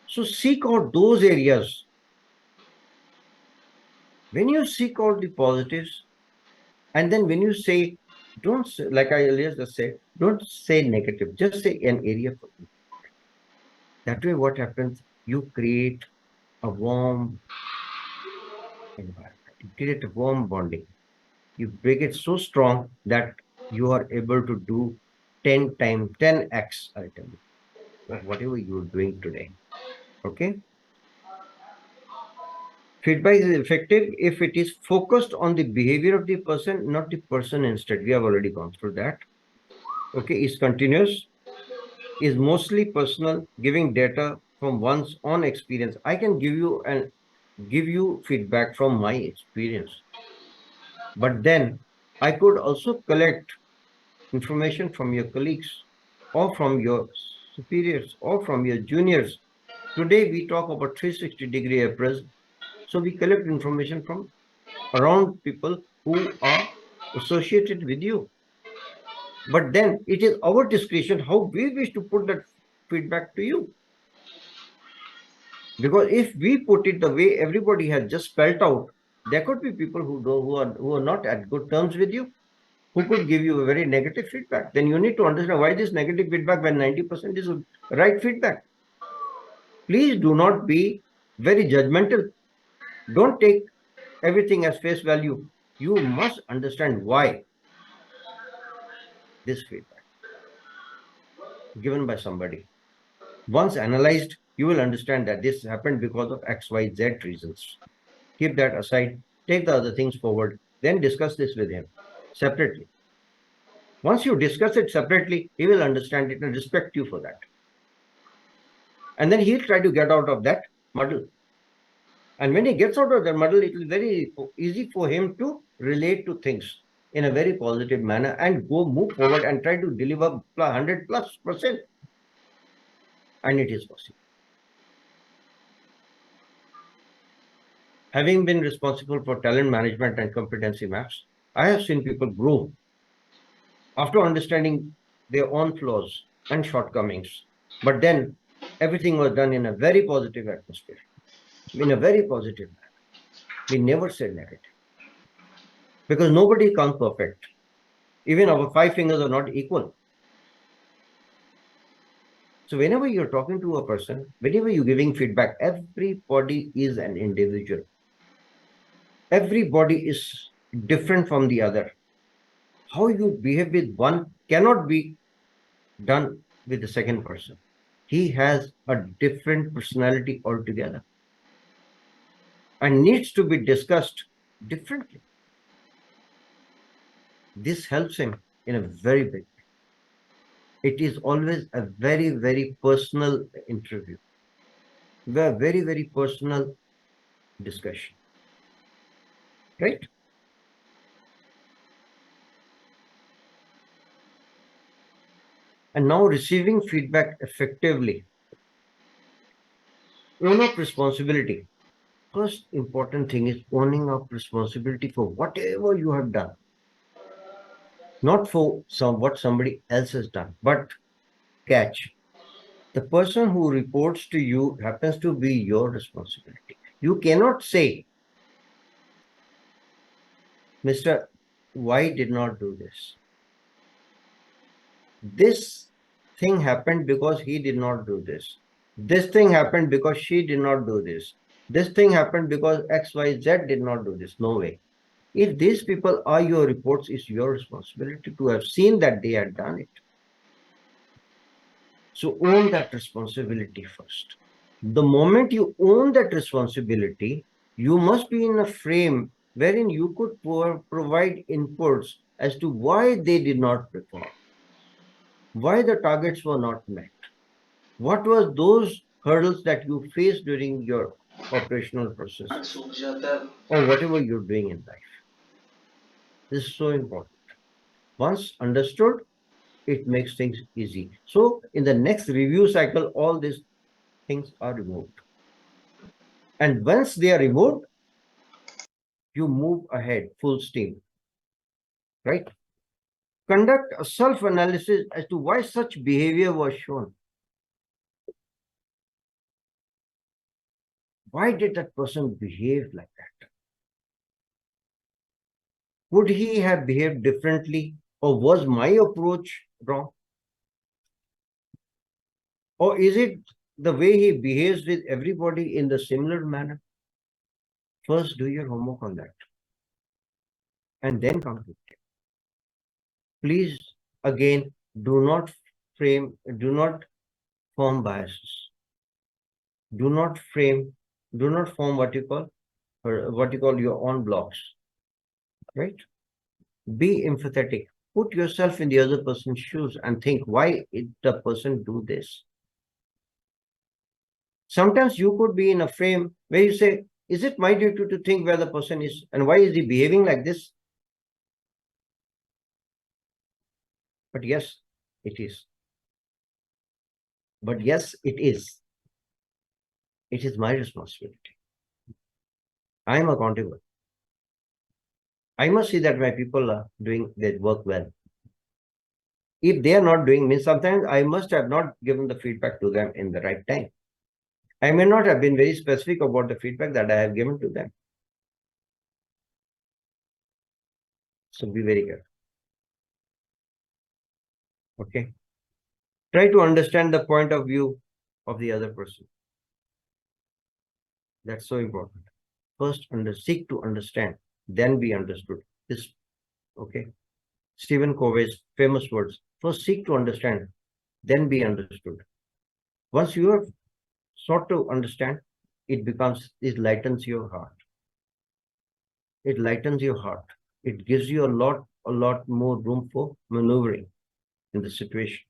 So seek out those areas. When you seek out the positives, and then when you say, don't say, like I earlier just said, don't say negative, just say an area for you. That way what happens, you create a warm environment. You create a warm bonding. You make it so strong that you are able to do 10x, I tell you, whatever you're doing today. Okay? Feedback is effective if it is focused on the behavior of the person, not the person instead. We have already gone through that. Okay, is continuous, is mostly personal, giving data from one's own experience. I can give you feedback from my experience. But then I could also collect information from your colleagues or from your superiors or from your juniors. Today we talk about 360-degree appraisal. So we collect information from around people who are associated with you. But then it is our discretion how we wish to put that feedback to you. Because if we put it the way everybody has just spelled out, there could be people who are not at good terms with you, who could give you a very negative feedback. Then you need to understand why this negative feedback when 90% is right feedback. Please do not be very judgmental. Don't take everything as face value. You must understand why. this feedback given by somebody. Once analyzed, you will understand that this happened because of X, Y, Z reasons. Keep that aside, take the other things forward, then discuss this with him separately. Once you discuss it separately, he will understand it and respect you for that. And then he'll try to get out of that muddle. And when he gets out of that muddle, it will be very easy for him to relate to things in a very positive manner and move forward and try to deliver 100+%. And it is possible. Having been responsible for talent management and competency maps, I have seen people grow after understanding their own flaws and shortcomings. But then everything was done in a very positive atmosphere, in a very positive manner. We never said negative. Because nobody comes perfect. Even our 5 fingers are not equal. So whenever you're talking to a person, whenever you're giving feedback, everybody is an individual. Everybody is different from the other. How you behave with one cannot be done with the second person. He has a different personality altogether and needs to be discussed differently. This helps him in a very big way. It is always a very, very personal interview, a very, very personal discussion, right? And now receiving feedback effectively. Own up responsibility. First important thing is owning up responsibility for whatever you have done. Not for what somebody else has done, but catch. The person who reports to you happens to be your responsibility. You cannot say, Mr. Y did not do this. This thing happened because he did not do this. This thing happened because she did not do this. This thing happened because X, Y, Z did not do this. No way. If these people are your reports, it's your responsibility to have seen that they had done it. So own that responsibility first. The moment you own that responsibility, you must be in a frame wherein you could provide inputs as to why they did not perform, why the targets were not met, what was those hurdles that you faced during your operational process or whatever you're doing in life. This is so important. Once understood, it makes things easy. So in the next review cycle, all these things are removed. And once they are removed, you move ahead full steam, right? Conduct a self-analysis as to why such behavior was shown. Why did that person behave like that? Would he have behaved differently, or was my approach wrong? Or is it the way he behaves with everybody in the similar manner? First, do your homework on that. And then come to it. Please, again, do not form biases. Do not form what you call your own blocks. Right? Be empathetic. Put yourself in the other person's shoes and think, why did the person do this? Sometimes you could be in a frame where you say, is it my duty to think where the person is and why is he behaving like this? But yes, it is. But yes, it is. It is my responsibility. I am accountable. I must see that my people are doing their work well. If they are not doing, means sometimes I must have not given the feedback to them in the right time. I may not have been very specific about the feedback that I have given to them. So be very careful. Okay. Try to understand the point of view of the other person. That's so important. First, seek to understand, then be understood. Okay. Stephen Covey's famous words, first seek to understand, then be understood. Once you have sought to understand, it lightens your heart. It lightens your heart. It gives you a lot more room for maneuvering in the situation.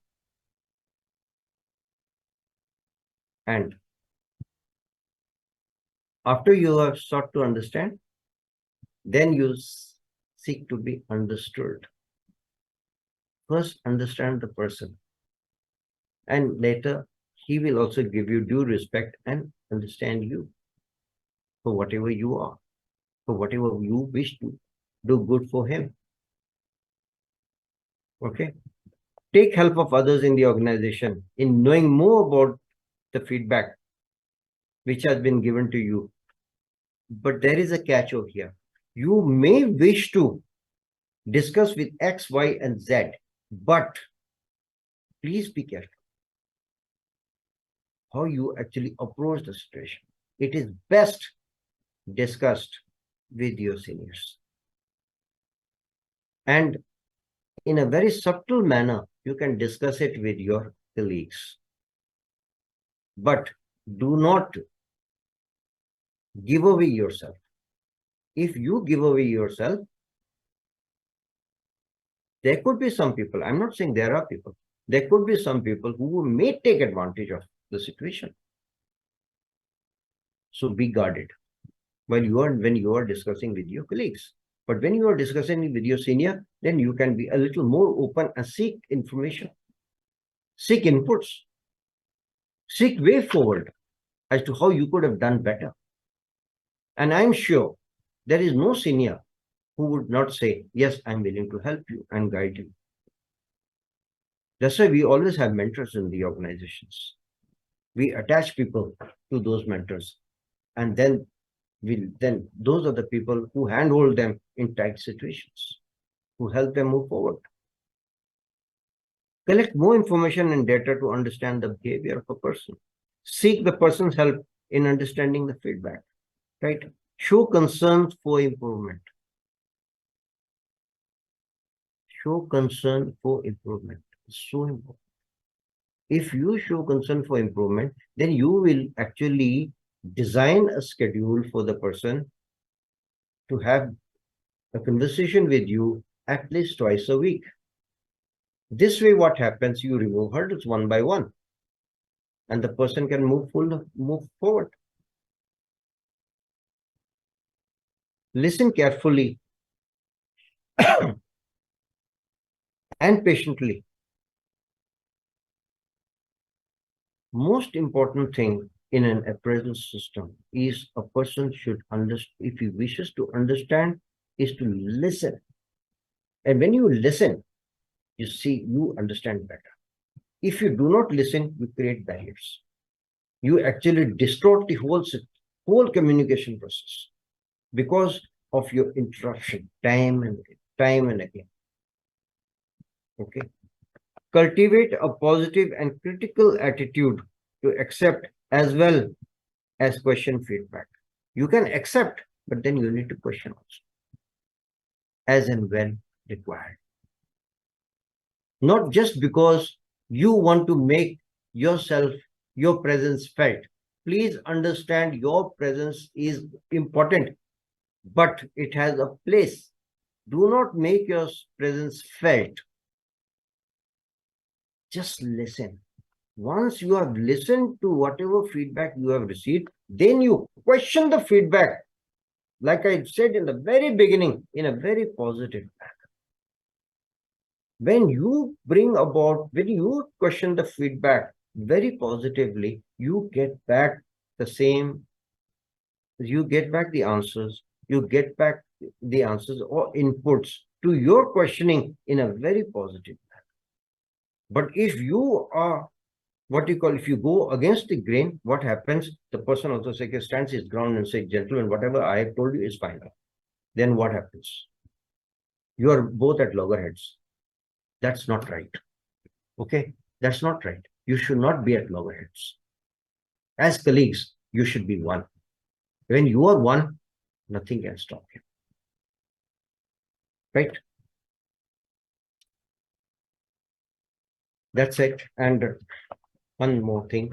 And after you have sought to understand, then you seek to be understood. First, understand the person. And later, he will also give you due respect and understand you for whatever you are, for whatever you wish to do good for him. Okay? Take help of others in the organization in knowing more about the feedback which has been given to you. But there is a catch over here. You may wish to discuss with X, Y, and Z, but please be careful how you actually approach the situation. It is best discussed with your seniors. And in a very subtle manner, you can discuss it with your colleagues. But do not give away yourself. If you give away yourself, there could be some people, I'm not saying there are people, there could be some people who may take advantage of the situation. So be guarded when you are discussing with your colleagues. But when you are discussing with your senior, then you can be a little more open and seek information, seek inputs, seek way forward as to how you could have done better. And I'm sure there is no senior who would not say, yes, I'm willing to help you and guide you. That's why we always have mentors in the organizations. We attach people to those mentors, and then those are the people who handhold them in tight situations, who help them move forward. Collect more information and data to understand the behavior of a person. Seek the person's help in understanding the feedback, right? Show concerns for improvement. Show concern for improvement. It's so important. If you show concern for improvement, then you will actually design a schedule for the person to have a conversation with you at least twice a week. This way, what happens, you remove hurdles one by one, and the person can move forward. Listen carefully and patiently. Most important thing in an appraisal system is a person should understand, if he wishes to understand, is to listen. And when you listen, you see, you understand better. If you do not listen, you create barriers. You actually distort the whole communication process because of your interruption, time and again. Okay. Cultivate a positive and critical attitude to accept as well as question feedback. You can accept, but then you need to question also, as and when required. Not just because you want to make your presence felt. Please understand your presence is important, but it has a place. Do not make your presence felt. Just listen. Once you have listened to whatever feedback you have received, then you question the feedback, like I said in the very beginning, in a very positive manner. When you question the feedback very positively, you get back the answers, or inputs to your questioning in a very positive manner. But if you are, if you go against the grain, what happens? The person also stands his ground and says, gentlemen, whatever I have told you is final. Then what happens? You are both at loggerheads. That's not right. Okay? That's not right. You should not be at loggerheads. As colleagues, you should be one. When you are one, nothing can stop you. Right? That's it. And one more thing.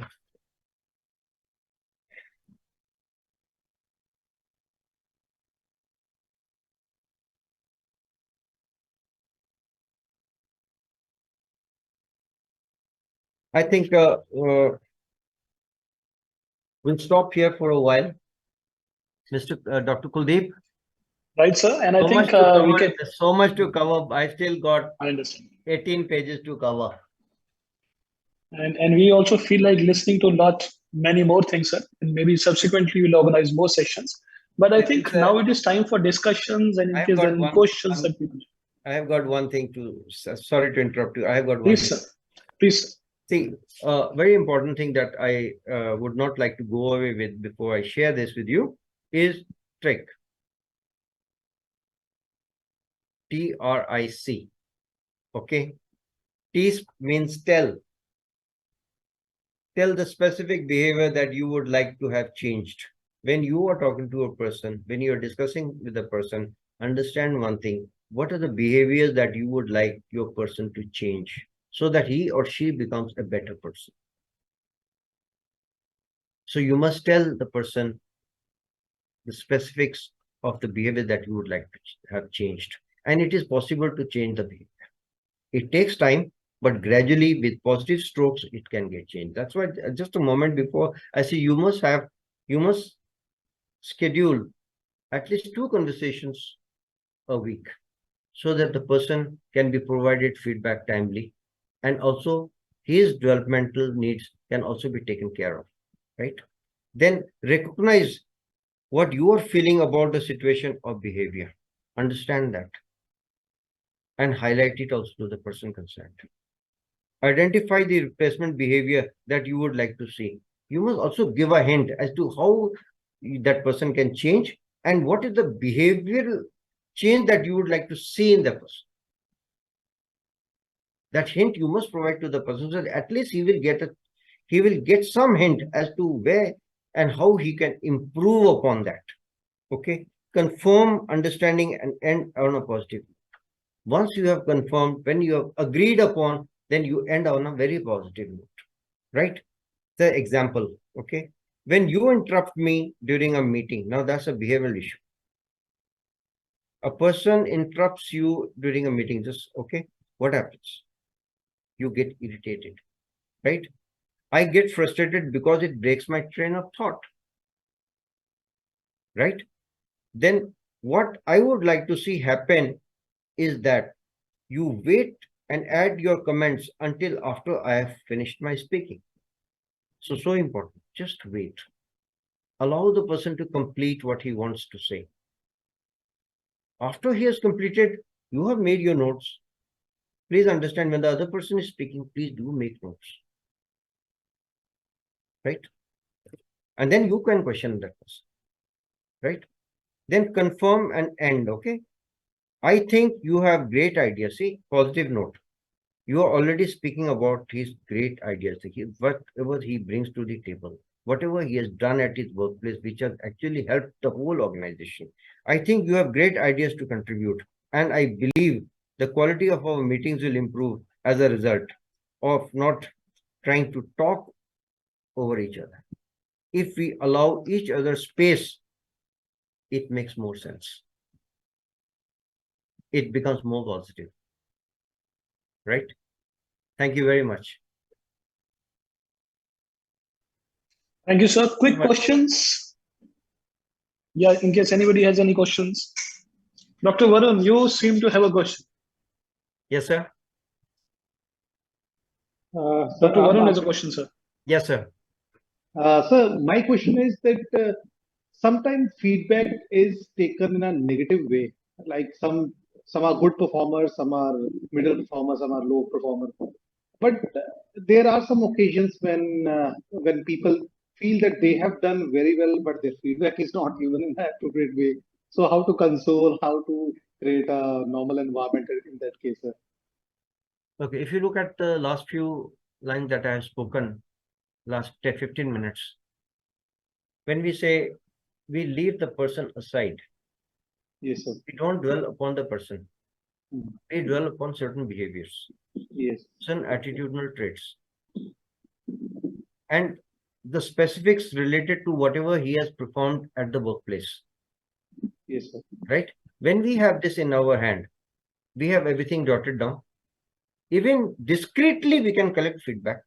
I think we'll stop here for a while. Dr. Kuldeep, Right, sir? And I so much think to cover, we can. so much to cover. I still got I understand. 18 pages to cover. And we also feel like listening to many more things, sir. And maybe subsequently we'll organize more sessions. But I think now it is time for discussions and in I've case got there are any one- questions one- that people. I have got one thing to, sorry to interrupt you. I have got one Please, thing. sir. Please, sir. See, very important thing that I would not like to go away with before I share this with you is trick. TRIC. Okay. T means tell. Tell the specific behavior that you would like to have changed. When you are talking to a person, when you are discussing with a person, understand one thing. What are the behaviors that you would like your person to change so that he or she becomes a better person? So you must tell the person the specifics of the behavior that you would like to have changed. And it is possible to change the behavior. It takes time, but gradually with positive strokes, it can get changed. That's why just a moment before I say you must schedule at least 2 conversations a week so that the person can be provided feedback timely and also his developmental needs can also be taken care of, right? Then recognize what you are feeling about the situation or behavior. Understand that and highlight it also to the person concerned. Identify the replacement behavior that you would like to see. You must also give a hint as to how that person can change and what is the behavioral change that you would like to see in the person. That hint you must provide to the person so that at least he will get some hint as to where and how he can improve upon that. Okay, confirm understanding and end on a positive. Once you have confirmed, when you have agreed upon, then you end on a very positive note, right? The example, okay? When you interrupt me during a meeting, now that's a behavioral issue. A person interrupts you during a meeting, just okay, what happens? You get irritated, right? I get frustrated because it breaks my train of thought, right? Then what I would like to see happen is that you wait and add your comments until after I have finished my speaking. So important, just wait. Allow the person to complete what he wants to say. After he has completed, you have made your notes. Please understand when the other person is speaking, please do make notes. Right? And then you can question that person. Right? Then confirm and end, okay? I think you have great ideas. See, positive note. You are already speaking about his great ideas, whatever he brings to the table, whatever he has done at his workplace, which has actually helped the whole organization. I think you have great ideas to contribute. And I believe the quality of our meetings will improve as a result of not trying to talk over each other. If we allow each other space, it makes more sense. It becomes more positive. Right? Thank you very much. Thank you, sir. Quick questions. Yeah, in case anybody has any questions. Dr. Varun, you seem to have a question. Yes, sir. Dr. Varun has a question, sir. Yes, sir. Sir, my question is that sometimes feedback is taken in a negative way. Like some are good performers, some are middle performers, some are low performers. But there are some occasions when people feel that they have done very well, but their feedback is not given in an appropriate way. So how to console, how to create a normal environment in that case, sir? Okay, if you look at the last few lines that I have spoken, last 15 minutes, when we say we leave the person aside, Yes, sir. we don't dwell upon the person. Hmm. We dwell upon certain behaviors, Yes. certain attitudinal traits, and the specifics related to whatever he has performed at the workplace, Yes, sir. right? When we have this in our hand, we have everything jotted down. Even discreetly, we can collect feedback.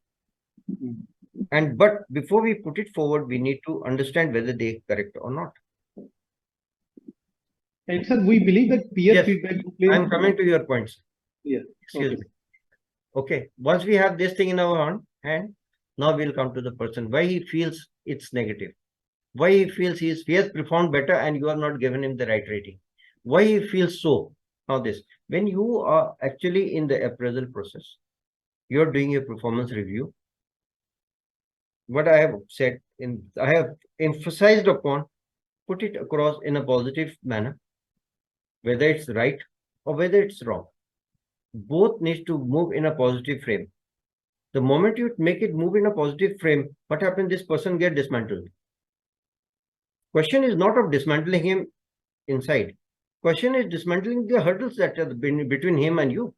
Hmm. But before we put it forward, we need to understand whether they are correct or not. And sir, we believe that peer Yes, feedback plays. I'm coming to your points. Yeah. Excuse Okay. me. Okay. Once we have this thing in our hand, now we'll come to the person. Why he feels it's negative. Why he feels he has performed better and you have not given him the right rating. Why he feels so. Now this, when you are actually in the appraisal process, you're doing a performance review. What I have said, I have emphasized upon, put it across in a positive manner, whether it's right or whether it's wrong. Both need to move in a positive frame. The moment you make it move in a positive frame, what happens? This person get dismantled. Question is not of dismantling him inside. Question is dismantling the hurdles that are between him and you.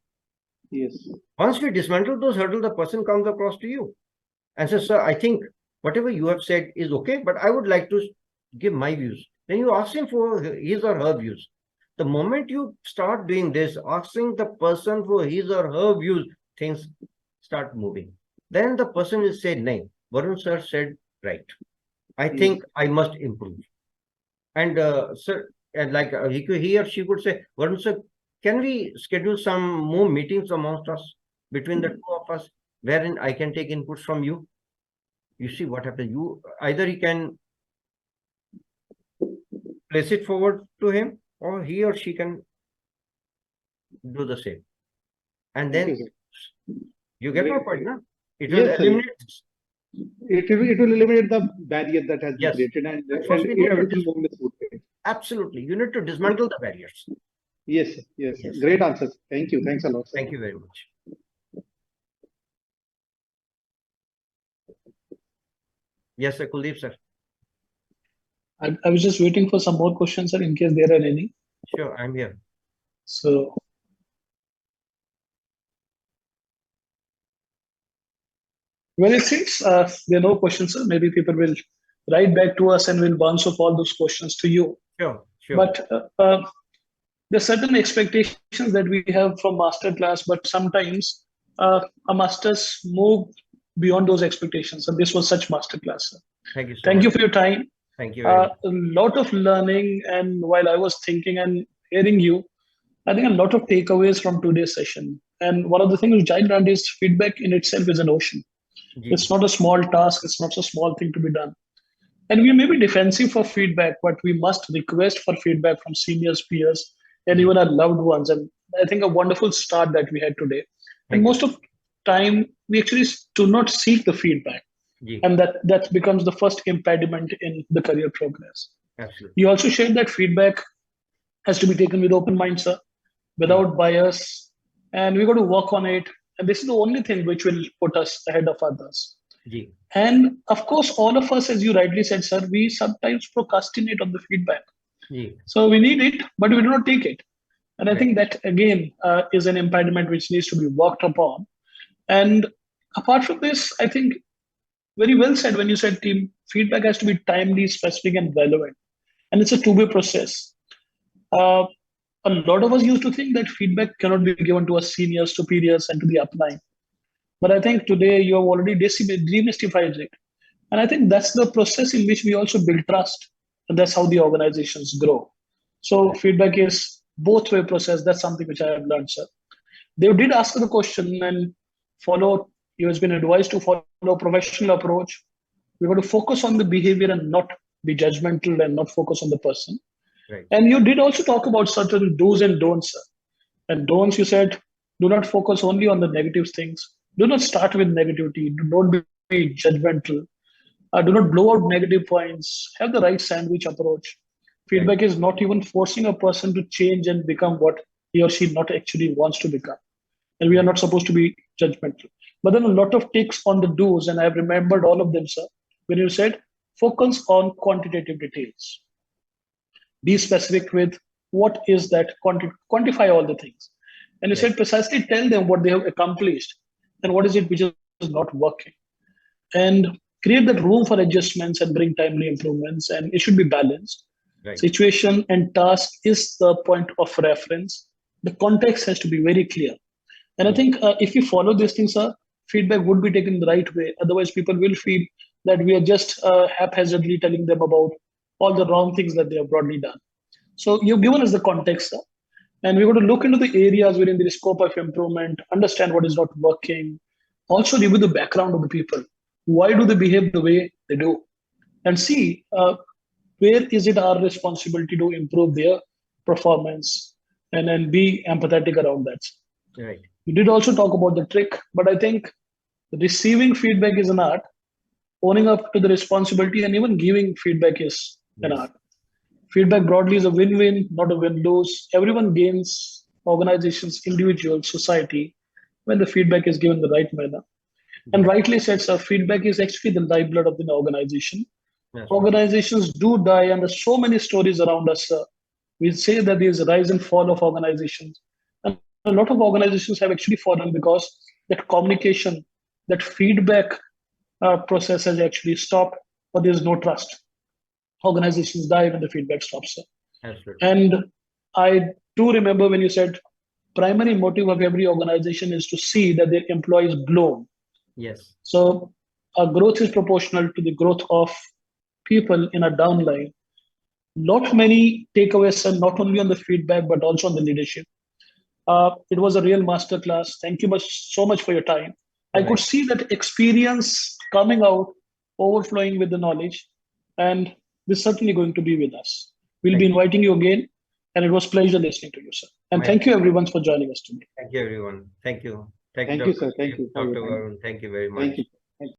Yes. Once we dismantle those hurdles, the person comes across to you and says, sir, I think whatever you have said is okay, but I would like to give my views. Then you ask him for his or her views. The moment you start doing this, asking the person for his or her views, things start moving. Then the person will say, no, Varun sir said right. I think I must improve. And sir, and like he or she could say, Varun sir, can we schedule some more meetings amongst us, between the two of us, wherein I can take inputs from you? You see what happens. You either he can place it forward to him, or he or she can do the same. And then Okay, sir. you get my Great. point, no? It will Yes, sir. eliminate this. It will eliminate the barrier that has been Yes. created and At first we need to everything will move in a smooth way. Absolutely. You need to dismantle the barriers. Yes, sir. Yes, sir. Yes. Great answers. Thank you. Thanks a lot, sir. Thank you very much. Yes, sir. Kuldeep, sir. I was just waiting for some more questions, sir, in case there are any. Sure, I'm here. So, well, it seems there are no questions, sir. Maybe people will write back to us and we'll bounce off all those questions to you. Sure, sure. But there are certain expectations that we have from masterclass, but sometimes our masters move beyond those expectations. And this was such masterclass, sir. Thank you so Thank much. you for your time. Thank you very much. A lot of learning, and while I was thinking and hearing you, I think a lot of takeaways from today's session. And one of the things which I learned is feedback in itself is an ocean. It's not a small task, it's not a small thing to be done. And we may be defensive for feedback, but we must request for feedback from seniors, peers, and even our loved ones. And I think a wonderful start that we had today. And most of time, we actually do not seek the feedback. And that becomes the first impediment in the career progress. Absolutely. You also shared that feedback has to be taken with open mind, sir, without bias, and we got to work on it. And this is the only thing which will put us ahead of others. And of course, all of us, as you rightly said, sir, we sometimes procrastinate on the feedback. So we need it, but we do not take it. And I think that again is an impediment which needs to be worked upon. And apart from this, I think very well said when you said team feedback has to be timely, specific, and relevant. And it's a two-way process. A lot of us used to think that feedback cannot be given to our seniors, superiors, and to the upline. But I think today you have already demystified it. And I think that's the process in which we also build trust. And that's how the organizations grow. So feedback is both-way process. That's something which I have learned, sir. They did ask the question and follow. You has been advised to follow a professional approach. We got to focus on the behavior and not be judgmental and not focus on the person. And you did also talk about certain do's and don'ts, sir. And don'ts, you said, do not focus only on the negative things. Do not start with negativity. Don't be judgmental. Do not blow out negative points. Have the right sandwich approach. Feedback is not even forcing a person to change and become what he or she not actually wants to become. And we are not supposed to be judgmental. But then a lot of takes on the do's, and I've remembered all of them, sir. When you said, focus on quantitative details. Be specific with what is that, quantify all the things. And you said precisely tell them what they have accomplished and what is it which is not working. And create that room for adjustments and bring timely improvements. And it should be balanced. Right. Situation and task is the point of reference. The context has to be very clear. And I think if we follow these things, feedback would be taken the right way. Otherwise, people will feel that we are just haphazardly telling them about all the wrong things that they have broadly done. So you've given us the context, sir. And we're going to look into the areas within the scope of improvement, understand what is not working, also review the background of the people. Why do they behave the way they do? And see where is it our responsibility to improve their performance, and then be empathetic around that. Right. We did also talk about the trick, but I think receiving feedback is an art, owning up to the responsibility, and even giving feedback is an art. Feedback broadly is a win-win, not a win-lose. Everyone gains, organizations, individuals, society, when the feedback is given the right manner. And rightly said, sir, feedback is actually the lifeblood of the organization. Organizations do die, and there's so many stories around us, sir. We say that there's a rise and fall of organizations. And a lot of organizations have actually fallen because that communication, that feedback process has actually stopped, or there's no trust. Organizations die when the feedback stops, sir. Absolutely. And I do remember when you said primary motive of every organization is to see that their employees bloom. Yes. So our growth is proportional to the growth of people in a downline. Not many takeaways, are not only on the feedback, but also on the leadership. It was a real masterclass. Thank you so much for your time. I could see that experience coming out, overflowing with the knowledge, and this is certainly going to be with us. We'll be inviting you again, and it was a pleasure listening to you, sir. And thank you everyone for joining us today. Thank you, everyone. Thank you. Thank you, sir. Thank you. Dr. Varun, thank you very much. Thank you.